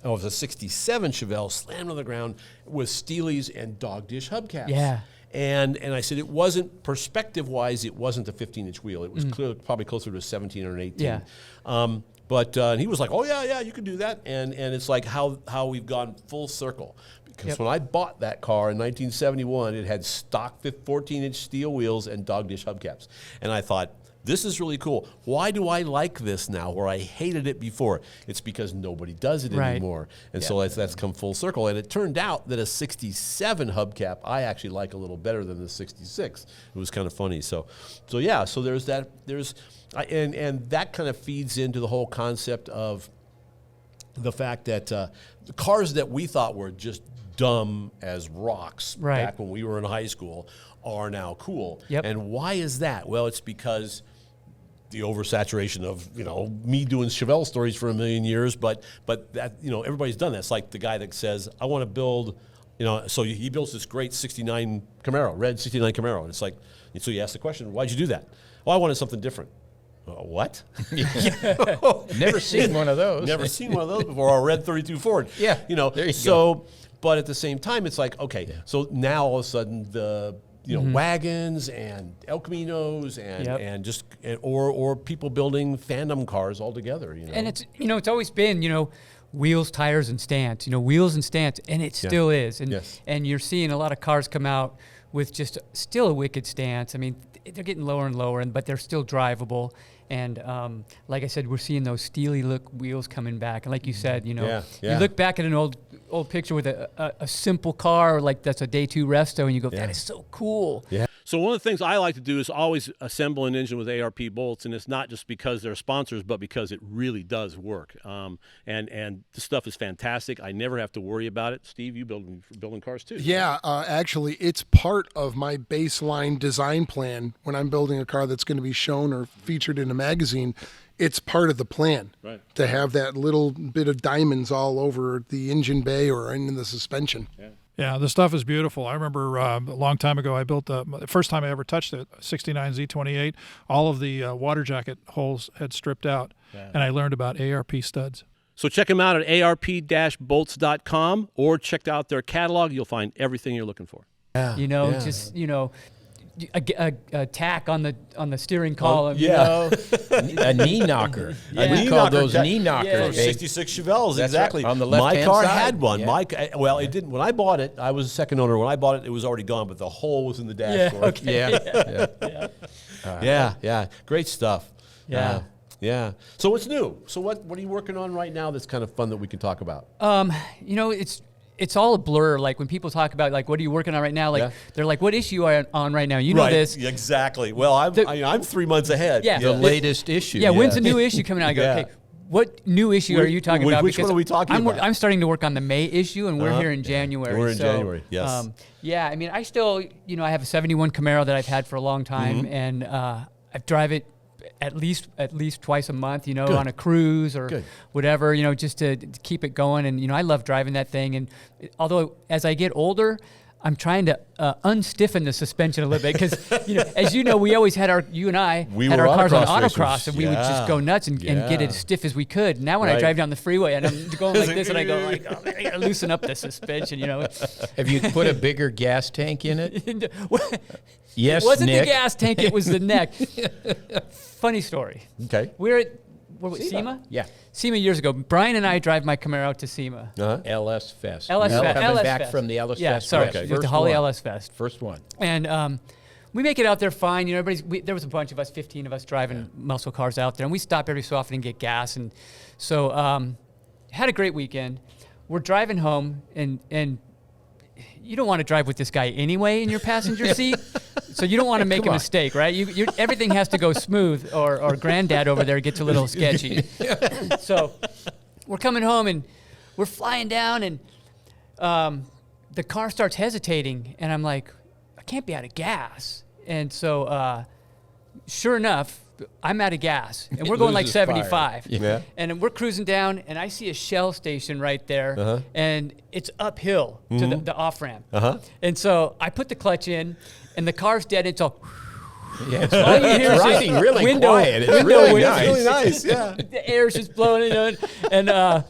It was a 67 Chevelle slammed on the ground with Steelies and dog dish hubcaps. Yeah. And I said it wasn't, perspective-wise, it wasn't a 15-inch wheel. It was probably closer to a 17 or an 18. Yeah. But he was like, oh, yeah, you can do that. And it's like how we've gone full circle. Because when I bought that car in 1971, it had stock 14-inch steel wheels and dog dish hubcaps. And I thought, this is really cool. Why do I like this now where I hated it before? It's because nobody does it anymore. And so that's come full circle. And it turned out that a 67 hubcap I actually like a little better than the 66. It was kind of funny. So there's that. And that kind of feeds into the whole concept of the fact that the cars that we thought were just dumb as rocks back when we were in high school are now cool. Yep. And why is that? Well, it's because the oversaturation of me doing Chevelle stories for a million years, but that everybody's done that. It's like the guy that says, I want to build, so he builds this great 69 Camaro, red 69 Camaro, and it's like, and so you ask the question, why'd you do that? Oh, I wanted something different. What? Never seen one of those. Never seen one of those before. Or a red 32 Ford. Yeah. There you go. But at the same time, it's like, okay, so now all of a sudden the wagons and El Caminos and just or people building fandom cars altogether. And it's it's always been wheels, tires, and stance. Wheels and stance, and it still is. And you're seeing a lot of cars come out with just still a wicked stance. I mean, they're getting lower and lower, but they're still drivable. And like I said, we're seeing those steely look wheels coming back. And like you said, you look back at an old picture with a simple car like that's a day 2 resto, and you go, that is so cool. Yeah. So one of the things I like to do is always assemble an engine with ARP bolts, and it's not just because they're sponsors, but because it really does work. And the stuff is fantastic. I never have to worry about it. Steve, you building cars too? Yeah, actually, it's part of my baseline design plan when I'm building a car that's going to be shown or featured in a magazine. It's part of the plan to have that little bit of diamonds all over the engine bay or in the suspension. Yeah, the stuff is beautiful. I remember a long time ago, I built the first time I ever touched it, 69 Z28. All of the water jacket holes had stripped out, and I learned about ARP studs. So check them out at arp-bolts.com or check out their catalog. You'll find everything you're looking for. A tack on the steering column, a knee knocker. We call those knee knockers. 66 Chevelles, That's exactly. right, on the left-hand My car side. had one. Yeah. It didn't. When I bought it, I was a second owner. When I bought it, it was already gone, but the hole was in the dashboard. Yeah. Great stuff. Yeah. So what's new? So what are you working on right now that's kind of fun that we can talk about? It's all a blur. Like when people talk about like, what are you working on right now? Like they're like, what issue are you on right now? You know this. Exactly. Well, I'm 3 months ahead. Yeah. The latest issue. Yeah. When's the new issue coming out? I go, okay, what new issue are you talking about? Which one are we talking about? I'm starting to work on the May issue, and we're here in January. We're in January, yes. I mean, I still, I have a 71 Camaro that I've had for a long time, and I drive it at least twice a month, you know, on a cruise or whatever, you know, just to keep it going. And, you know, I love driving that thing. And although as I get older, I'm trying to unstiffen the suspension a little bit because, you know, as you know, we always had our cars on autocross, and we would just go nuts and get it as stiff as we could. Now when I drive down the freeway and I'm going like this, and I go like, oh, I gotta loosen up the suspension, you know. Have you put a bigger gas tank in it? Yes, it wasn't Nick. the gas tank; it was the neck. Funny story. Okay. We're at SEMA? Yeah. SEMA years ago. Brian and I drive my Camaro out to SEMA. LS Fest. LS Fest. Coming LS back Fest. from the LS yeah, Fest. sorry. Okay. The Holly LS Fest. First one. And we make it out there fine. You know, there was a bunch of us, 15 of us driving muscle cars out there, and we stop every so often and get gas. And so had a great weekend. We're driving home, and you don't want to drive with this guy anyway in your passenger seat, so you don't want to make a mistake, right? Everything has to go smooth, or Granddad over there gets a little sketchy. So we're coming home, and we're flying down, and the car starts hesitating, and I'm like, I can't be out of gas. And so sure enough, I'm out of gas, and we're going like 75. Yeah. And we're cruising down, and I see a Shell station right there, and it's uphill to the off-ramp. And so I put the clutch in, and the car's dead. It's all... Yeah, it's riding really quiet. It's really nice. nice, yeah. The air's just blowing, you know, and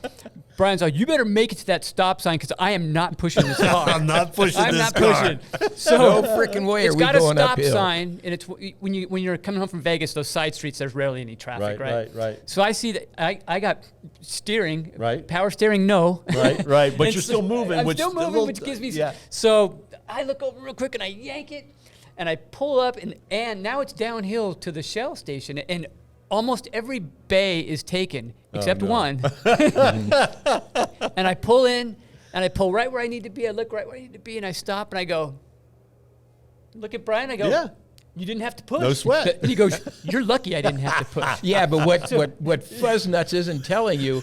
Brian's like, you better make it to that stop sign because I am not pushing this car. I'm not pushing this car. I'm not pushing. So no freaking way are we going uphill. It's got a stop sign, and it's when you're coming home from Vegas, those side streets, there's rarely any traffic, right? So I see that I got steering, power steering, no. Right, but you're still moving. I'm still moving, which gives me... So I look over real quick, and I yank it, and I pull up, and now it's downhill to the Shell station, and almost every bay is taken except one. And I pull in, and I pull right where I need to be. I look right where I need to be, and I stop, and I go, look at Brian. I go, you didn't have to push. No sweat. And he goes, you're lucky I didn't have to push. Yeah, but what Fuzznuts isn't telling you,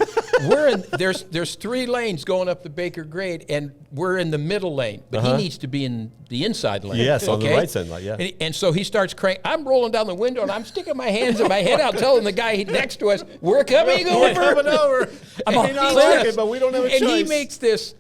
there's 3 lanes going up the Baker grade, and we're in the middle lane, but he needs to be in the inside lane. Yes, on the right side lane, And so he starts cranking. I'm rolling down the window, and I'm sticking my hands in my head out, telling the guy next to us, we're coming over. I'm on clear, but we don't have a choice. And he makes this...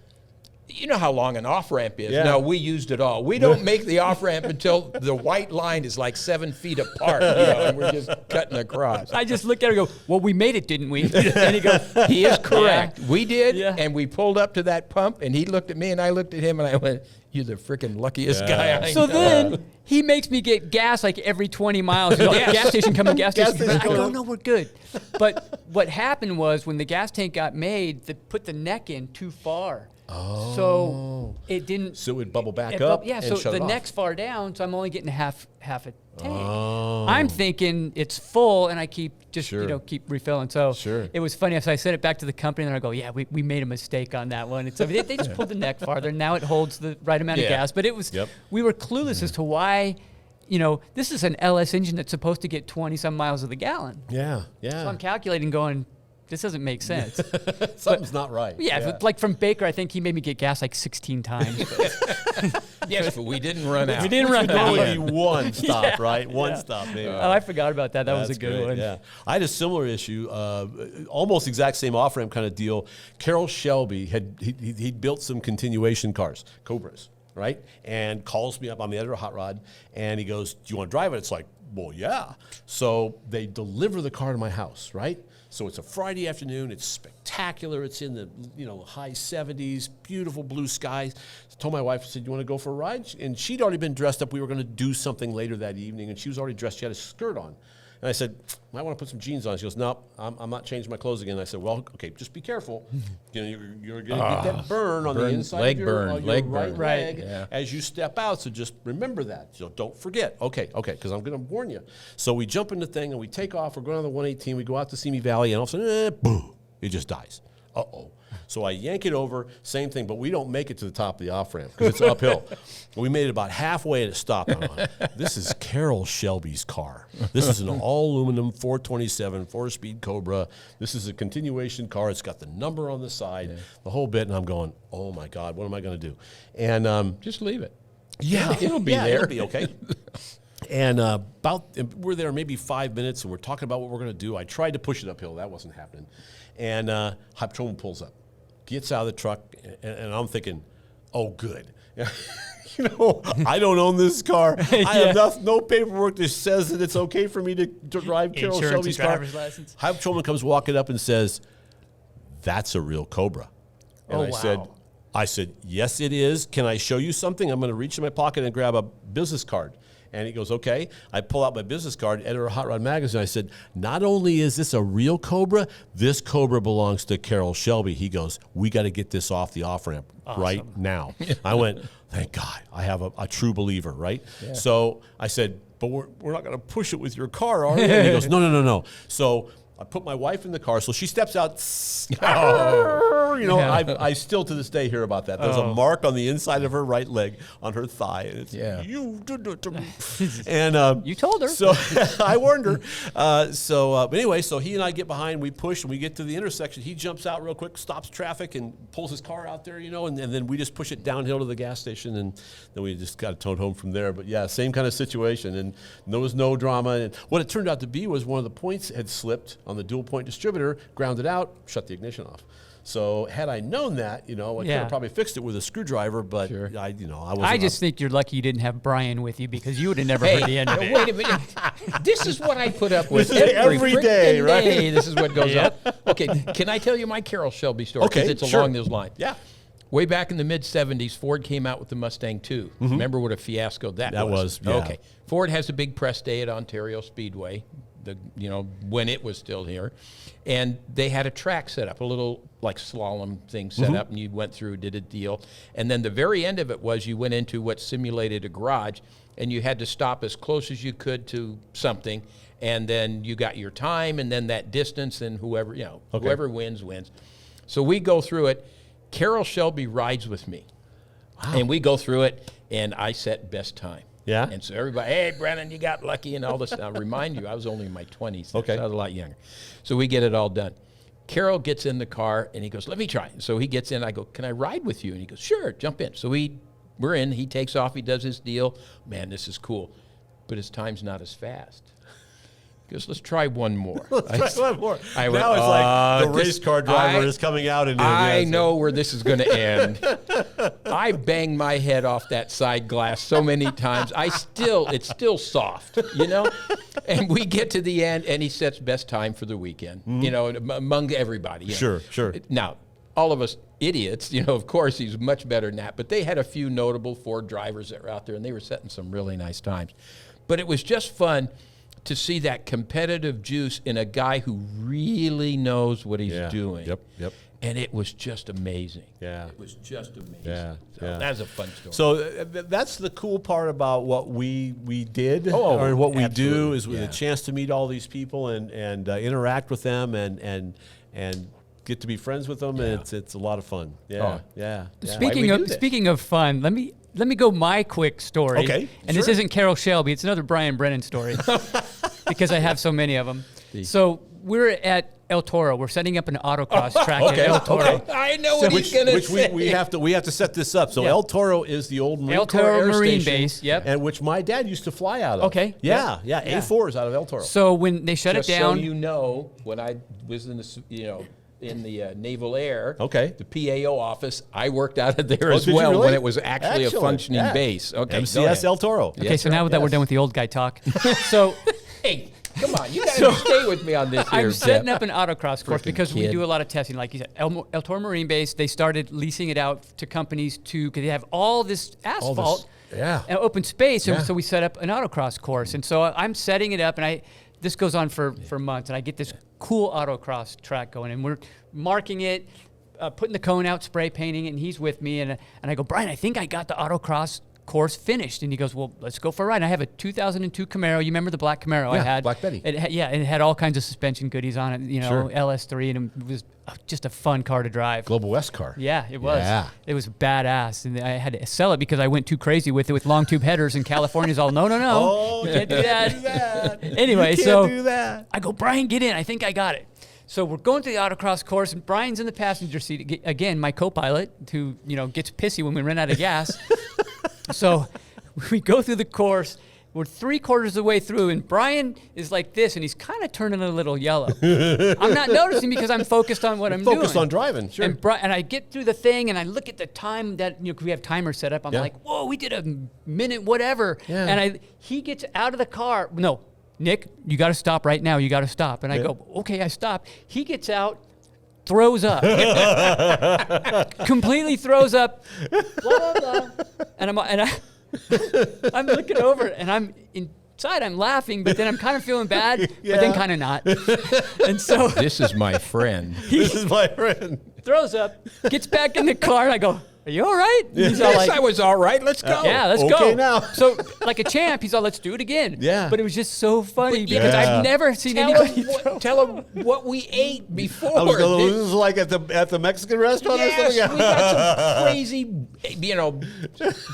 You know how long an off-ramp is. Yeah. No, we used it all. We don't make the off-ramp until the white line is like 7 feet apart, you know, and we're just cutting across. I just look at her and go, well, we made it, didn't we? And he goes, he is correct. We did, and we pulled up to that pump, and he looked at me, and I looked at him, and I went, you're the freaking luckiest guy I know. So then he makes me get gas like every 20 miles. He's like, gas station coming, gas station. I go, no, we're good. But what happened was when the gas tank got made, they put the neck in too far. Oh. So it didn't. So it would bubble back up. Yeah. And So the neck's far down, so I'm only getting half a tank. I'm thinking it's full, and I keep keep refilling. So it was funny. So I sent it back to the company, and I go, yeah, we made a mistake on that one. And so they just pulled the neck farther. Now it holds the right amount of gas. But it was we were clueless as to why. You know, this is an LS engine that's supposed to get 20-some miles of the gallon. Yeah. So I'm calculating, going, this doesn't make sense. Something's not right. Yeah, like from Baker, I think he made me get gas like 16 times. Yes, but we didn't run out. We didn't run out. Only one stop, right? One stop, maybe. Oh, I forgot about that. That was a good one. Yeah, I had a similar issue, almost exact same off-ramp kind of deal. Carrol Shelby he'd built some continuation cars, Cobras, right? And calls me up on the editor of Hot Rod, and he goes, "Do you want to drive it?" It's like, well, yeah. So they deliver the car to my house, right? So it's a Friday afternoon. It's spectacular. It's in the high 70s, beautiful blue skies. I told my wife, I said, "You want to go for a ride?" And she'd already been dressed up. We were going to do something later that evening, and she was already dressed. She had a skirt on. And I said, "Might want to put some jeans on." She goes, "No, I'm not changing my clothes again." I said, "Well, okay, just be careful. You're going to get that burn on the inside of your right leg as you step out. So just remember that. So don't forget." Okay, because I'm going to warn you. So we jump in the thing and we take off. We're going on the 118. We go out to Simi Valley, and all of a sudden, boom, it just dies. Uh-oh. So I yank it over, same thing, but we don't make it to the top of the off-ramp because it's uphill. We made it about halfway and it stopped. This is Carrol Shelby's car. This is an all-aluminum 427 4-speed Cobra. This is a continuation car. It's got the number on the side, the whole bit, and I'm going, oh, my God, what am I going to do? And just leave it. Yeah. It'll be there. It'll be okay. And we're there maybe 5 minutes, and we're talking about what we're going to do. I tried to push it uphill. That wasn't happening. And patrolman pulls up, gets out of the truck, and I'm thinking, oh, good. I don't own this car. I have no paperwork that says that it's okay for me to drive Carrol Shelby's car. License. Patrolman comes walking up and says, that's a real Cobra. And I said, yes, it is. Can I show you something? I'm going to reach in my pocket and grab a business card. And he goes, okay. I pull out my business card, editor of Hot Rod Magazine. I said, not only is this a real Cobra, this Cobra belongs to Carrol Shelby. He goes, we got to get this off the off-ramp right now. I went, thank God. I have a true believer, right? Yeah. So I said, but we're not going to push it with your car, are we? And he goes, no. So I put my wife in the car, so she steps out. I still to this day hear about that. There's a mark on the inside of her right leg on her thigh, and it's you did it to me. And you told her. So I warned her. But anyway, so he and I get behind, we push, and we get to the intersection. He jumps out real quick, stops traffic, and pulls his car out there, and then we just push it downhill to the gas station, and then we just got towed home from there. But yeah, same kind of situation, and there was no drama. And what it turned out to be was one of the points had slipped on the dual point distributor, ground it out, shut the ignition off. So had I known that, I could have probably fixed it with a screwdriver, but I wasn't. I just think you're lucky you didn't have Brian with you, because you would have never heard the end of it. Wait a minute. This is what I put up with every day, right? This is what goes on. Okay, can I tell you my Carrol Shelby story? Okay, because it's along those lines. Yeah. Way back in the mid-'70s, Ford came out with the Mustang II. Mm-hmm. Remember what a fiasco that was? Yeah. Okay. Ford has a big press day at Ontario Speedway, when it was still here. And they had a track set up, a little like slalom thing set up, and you went through, did a deal. And then the very end of it was you went into what simulated a garage, and you had to stop as close as you could to something, and then you got your time, and then that distance, and whoever wins. So we go through it. Carrol Shelby rides with me. Wow. And we go through it, and I set best time. Yeah. And so everybody, hey, Brennan, you got lucky and all this. I'll remind you, I was only in my 20s. Okay. So I was a lot younger. So we get it all done. Carrol gets in the car, and he goes, let me try. So he gets in. I go, can I ride with you? And he goes, sure, jump in. So we're in. He takes off. He does his deal. Man, this is cool. But his time's not as fast. He goes, let's try one more. Now it's like the race car driver is coming out. I know where this is going to end. I banged my head off that side glass so many times. It's still soft, And we get to the end, and he sets best time for the weekend, among everybody. Sure. Now, all of us idiots, of course he's much better than that. But they had a few notable Ford drivers that were out there, and they were setting some really nice times. But it was just fun to see that competitive juice in a guy who really knows what he's doing. Yep. And it was just amazing. Yeah. It was just amazing. Yeah. That was a fun story. So that's the cool part about what we did or what we do is with a chance to meet all these people and interact with them and get to be friends with them. And it's a lot of fun. Yeah. Speaking of fun, let me go my quick story. Okay. And this isn't Carrol Shelby. It's another Brennan story because I have so many of them. So we're at El Toro. We're setting up an autocross track at El Toro. Okay. I know what he's going to say. We have to set this up. So El Toro is the old Marine Corps Air Marine Station, base. Yep. And which my dad used to fly out of. Okay. Yeah. A4s out of El Toro. So when they shut it down, so when I was in the Naval Air, the PAO office, I worked out of there as well when it was actually a functioning base. Okay, MCS El Toro. Okay, so now that we're done with the old guy talk, so hey, come on, you got to stay with me on this. I'm setting up an autocross course because we do a lot of testing. Like you said, El Toro Marine Base, they started leasing it out to companies because they have all this asphalt, and open space, and so we set up an autocross course. And so I'm setting it up, and this goes on for months, and I get this cool autocross track going, and we're marking it, putting the cone out, spray painting it, and he's with me, and I go, Brian, I think I got the autocross course finished. And he goes, well, let's go for a ride. And I have a 2002 Camaro. You remember the black Camaro I had? Black Betty. And it had all kinds of suspension goodies on it, LS3, and it was just a fun car to drive. Global West car. Yeah, it was. Yeah. It was badass. And I had to sell it because I went too crazy with it with long tube headers, and California's all, no. Oh, you can't do that. Anyway, do that. I go, Brian, get in. I think I got it. So we're going to the autocross course, and Brian's in the passenger seat. Again, my co-pilot, who gets pissy when we run out of gas. So we go through the course. We're 3/4 of the way through, and Brian is like this, and he's kind of turning a little yellow. I'm not noticing because I'm focused on what I'm doing. Focused on driving, sure. And I get through the thing, and I look at the time that, we have timers set up. I'm like, whoa, we did a minute, whatever. Yeah. And he gets out of the car. No, Nick, you got to stop right now. You got to stop. And I go, okay, I stop. He gets out, throws up, completely throws up, blah, blah, blah. And I'm looking over, and I'm inside, I'm laughing, but then I'm kind of feeling bad, but then kind of not. And so this is my friend. This is my friend. Throws up, gets back in the car, and I go, are you all right? He's all like, I was all right. Let's go. Yeah, let's go. Okay now. So, like a champ, he's all, let's do it again. Yeah. But it was just so funny because I've never seen anybody tell him what we ate before. I was going to lose like at the Mexican restaurant or something? Yes, we got some crazy,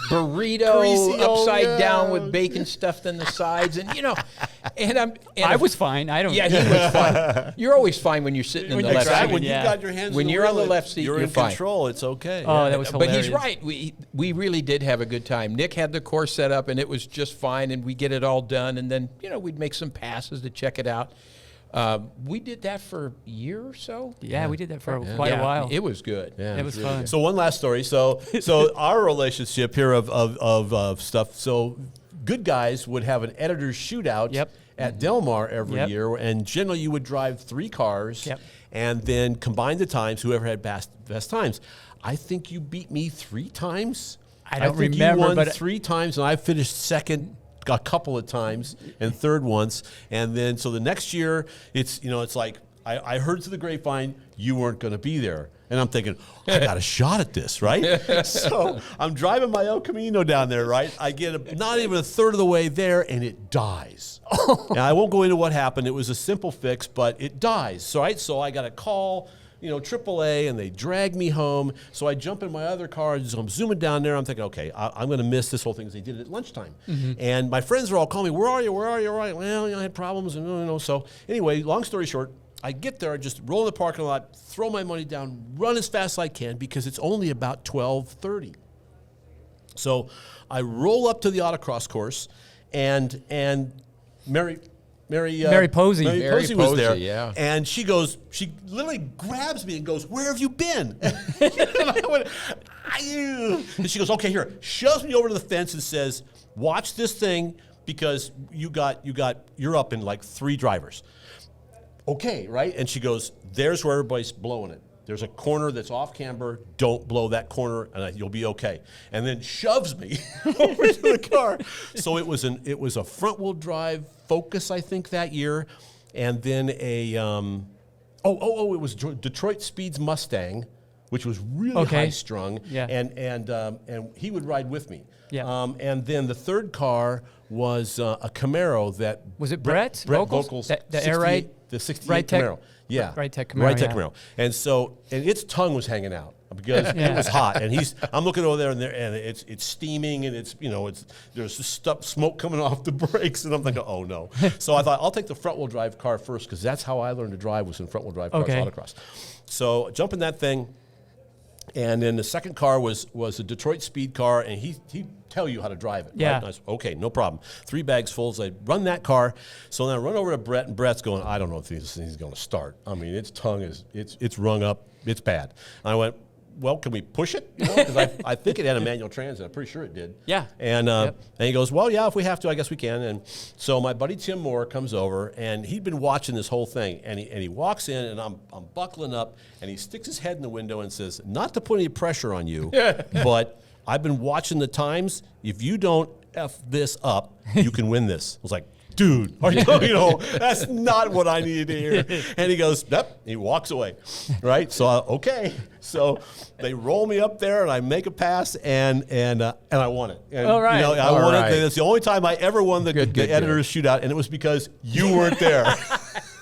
burrito upside down with bacon stuffed in the sides. And, I was fine. Yeah, he was fine. You're always fine when you're sitting in the left seat. When you got your hands when on the you're wheel, on the left seat, you're in fine. control. It's okay. Oh, that was hilarious. But he's right. We really did have a good time. Nick had the course set up, and it was just fine, and we get it all done, and then, we'd make some passes to check it out. We did that for a year or so. Yeah, we did that for quite a while. It was good. Yeah, it was really fun. good. So one last story. So our relationship here of stuff. So good guys would have an editor's shootout at Del Mar every year, and generally you would drive 3 cars and then combine the times, whoever had best times. I think you beat me 3 times. I don't think remember, you won but 3 times, and I finished second a couple of times and third once. And then so the next year, it's like I heard through the grapevine you weren't going to be there. And I'm thinking, I got a shot at this, right? So I'm driving my El Camino down there, right? I get not even a third of the way there, and it dies. Now, I won't go into what happened. It was a simple fix, but it dies. So I got a call, AAA, and they drag me home. So I jump in my other car, so I'm zooming down there. I'm thinking, okay, I'm going to miss this whole thing because they did it at lunchtime. Mm-hmm. And my friends are all calling me, where are you? Where are you? Right? Well, I had problems. And, So anyway, long story short, I get there, just roll in the parking lot, throw my money down, run as fast as I can because it's only about 12:30. So I roll up to the autocross course, and Mary Posey. Mary Posey was there. Yeah. And she literally grabs me and goes, where have you been? And I went, and she goes, okay, here, shoves me over to the fence and says, watch this thing because you're up in like 3 drivers. Okay, right? And she goes, there's where everybody's blowing it. There's a corner that's off camber. Don't blow that corner, and you'll be okay. And then shoves me over to the car. So it was a front-wheel drive Focus, I think, that year, and then it was Detroit Speed's Mustang, which was really high-strung. Yeah. And he would ride with me. Yeah. And then the third car was a Camaro that was it Brett Vocals the air ride. The 68 Camaro. Yeah. Right-Tech Camaro. Camaro. And so, its tongue was hanging out because it was hot. And I'm looking over there and it's steaming and there's just smoke coming off the brakes. And I'm thinking, oh no. So I thought, I'll take the front wheel drive car first because that's how I learned to drive was in front wheel drive cars, autocross. So jump in that thing. And then the second car was a Detroit Speed car, and he'd tell you how to drive it. Yeah. Right? I said, okay, no problem. 3 bags full. So I run that car. So then I run over to Brett, and Brett's going, I don't know if this thing's going to start. I mean, its tongue it's rung up. It's bad. And I went, well, can we push it? Because I think it had a manual transmission. I'm pretty sure it did. Yeah. And and he goes, well, yeah, if we have to, I guess we can. And so my buddy Tim Moore comes over, and he'd been watching this whole thing. And he walks in, and I'm buckling up, and he sticks his head in the window and says, not to put any pressure on you, but I've been watching the times. If you don't F this up, you can win this. I was like, dude, that's not what I needed to hear. And he goes, yep. He walks away, right? So okay. So they roll me up there, and I make a pass, and I won it. And, all right. I won it. That's the only time I ever won the editor's shootout, and it was because you weren't there.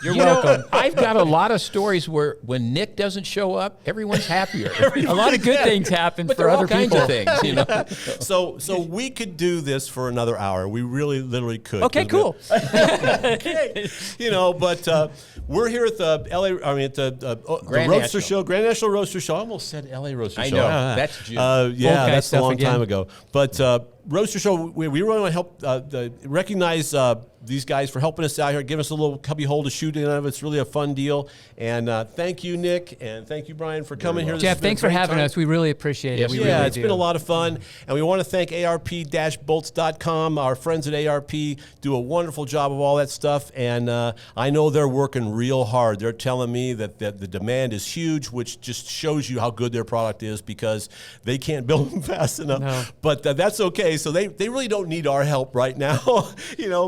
You're welcome. I've got a lot of stories where when Nick doesn't show up, everyone's happier. A lot of good things happen but for other kinds people. of things, So we could do this for another hour. We really, literally could. Okay, cool. Okay. But we're here at the the Roadster Show, Grand National Roadster Show. I almost said LA Roadster Show. I know. That's June. that's a long time ago. But Roaster Show, we really want to help recognize these guys for helping us out here, giving us a little cubby hole to shoot in of. It's really a fun deal. And thank you, Nick, and thank you, Brian, for coming here. Jeff, thanks for having us. We really appreciate it. Yes, We yeah, really it's do. been a lot of fun. And we want to thank ARP-bolts.com. Our friends at ARP do a wonderful job of all that stuff. And I know they're working real hard. They're telling me that the demand is huge, which just shows you how good their product is because they can't build them fast enough. No. But that's okay. So they really don't need our help right now,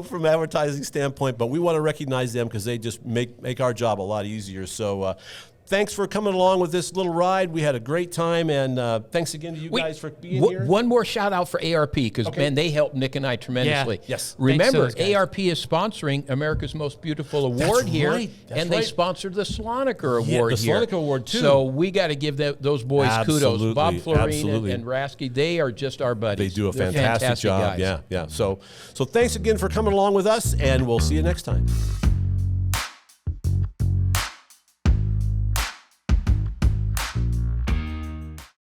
from advertising standpoint. But we want to recognize them because they just make our job a lot easier. So thanks for coming along with this little ride. We had a great time, and thanks again to you guys for being here. One more shout out for ARP because man, they helped Nick and I tremendously. Yeah. Yes. Remember, Thanks to those guys. ARP is sponsoring America's Most Beautiful Award here, right. That's and they right. sponsored the Sloniker Award the here. Sloniker Award, too. So we got to give those boys kudos. Absolutely. Bob Florine Absolutely. and Rasky, they are just our buddies. They do a They're fantastic job. guys. Yeah. So thanks again for coming along with us, and we'll see you next time.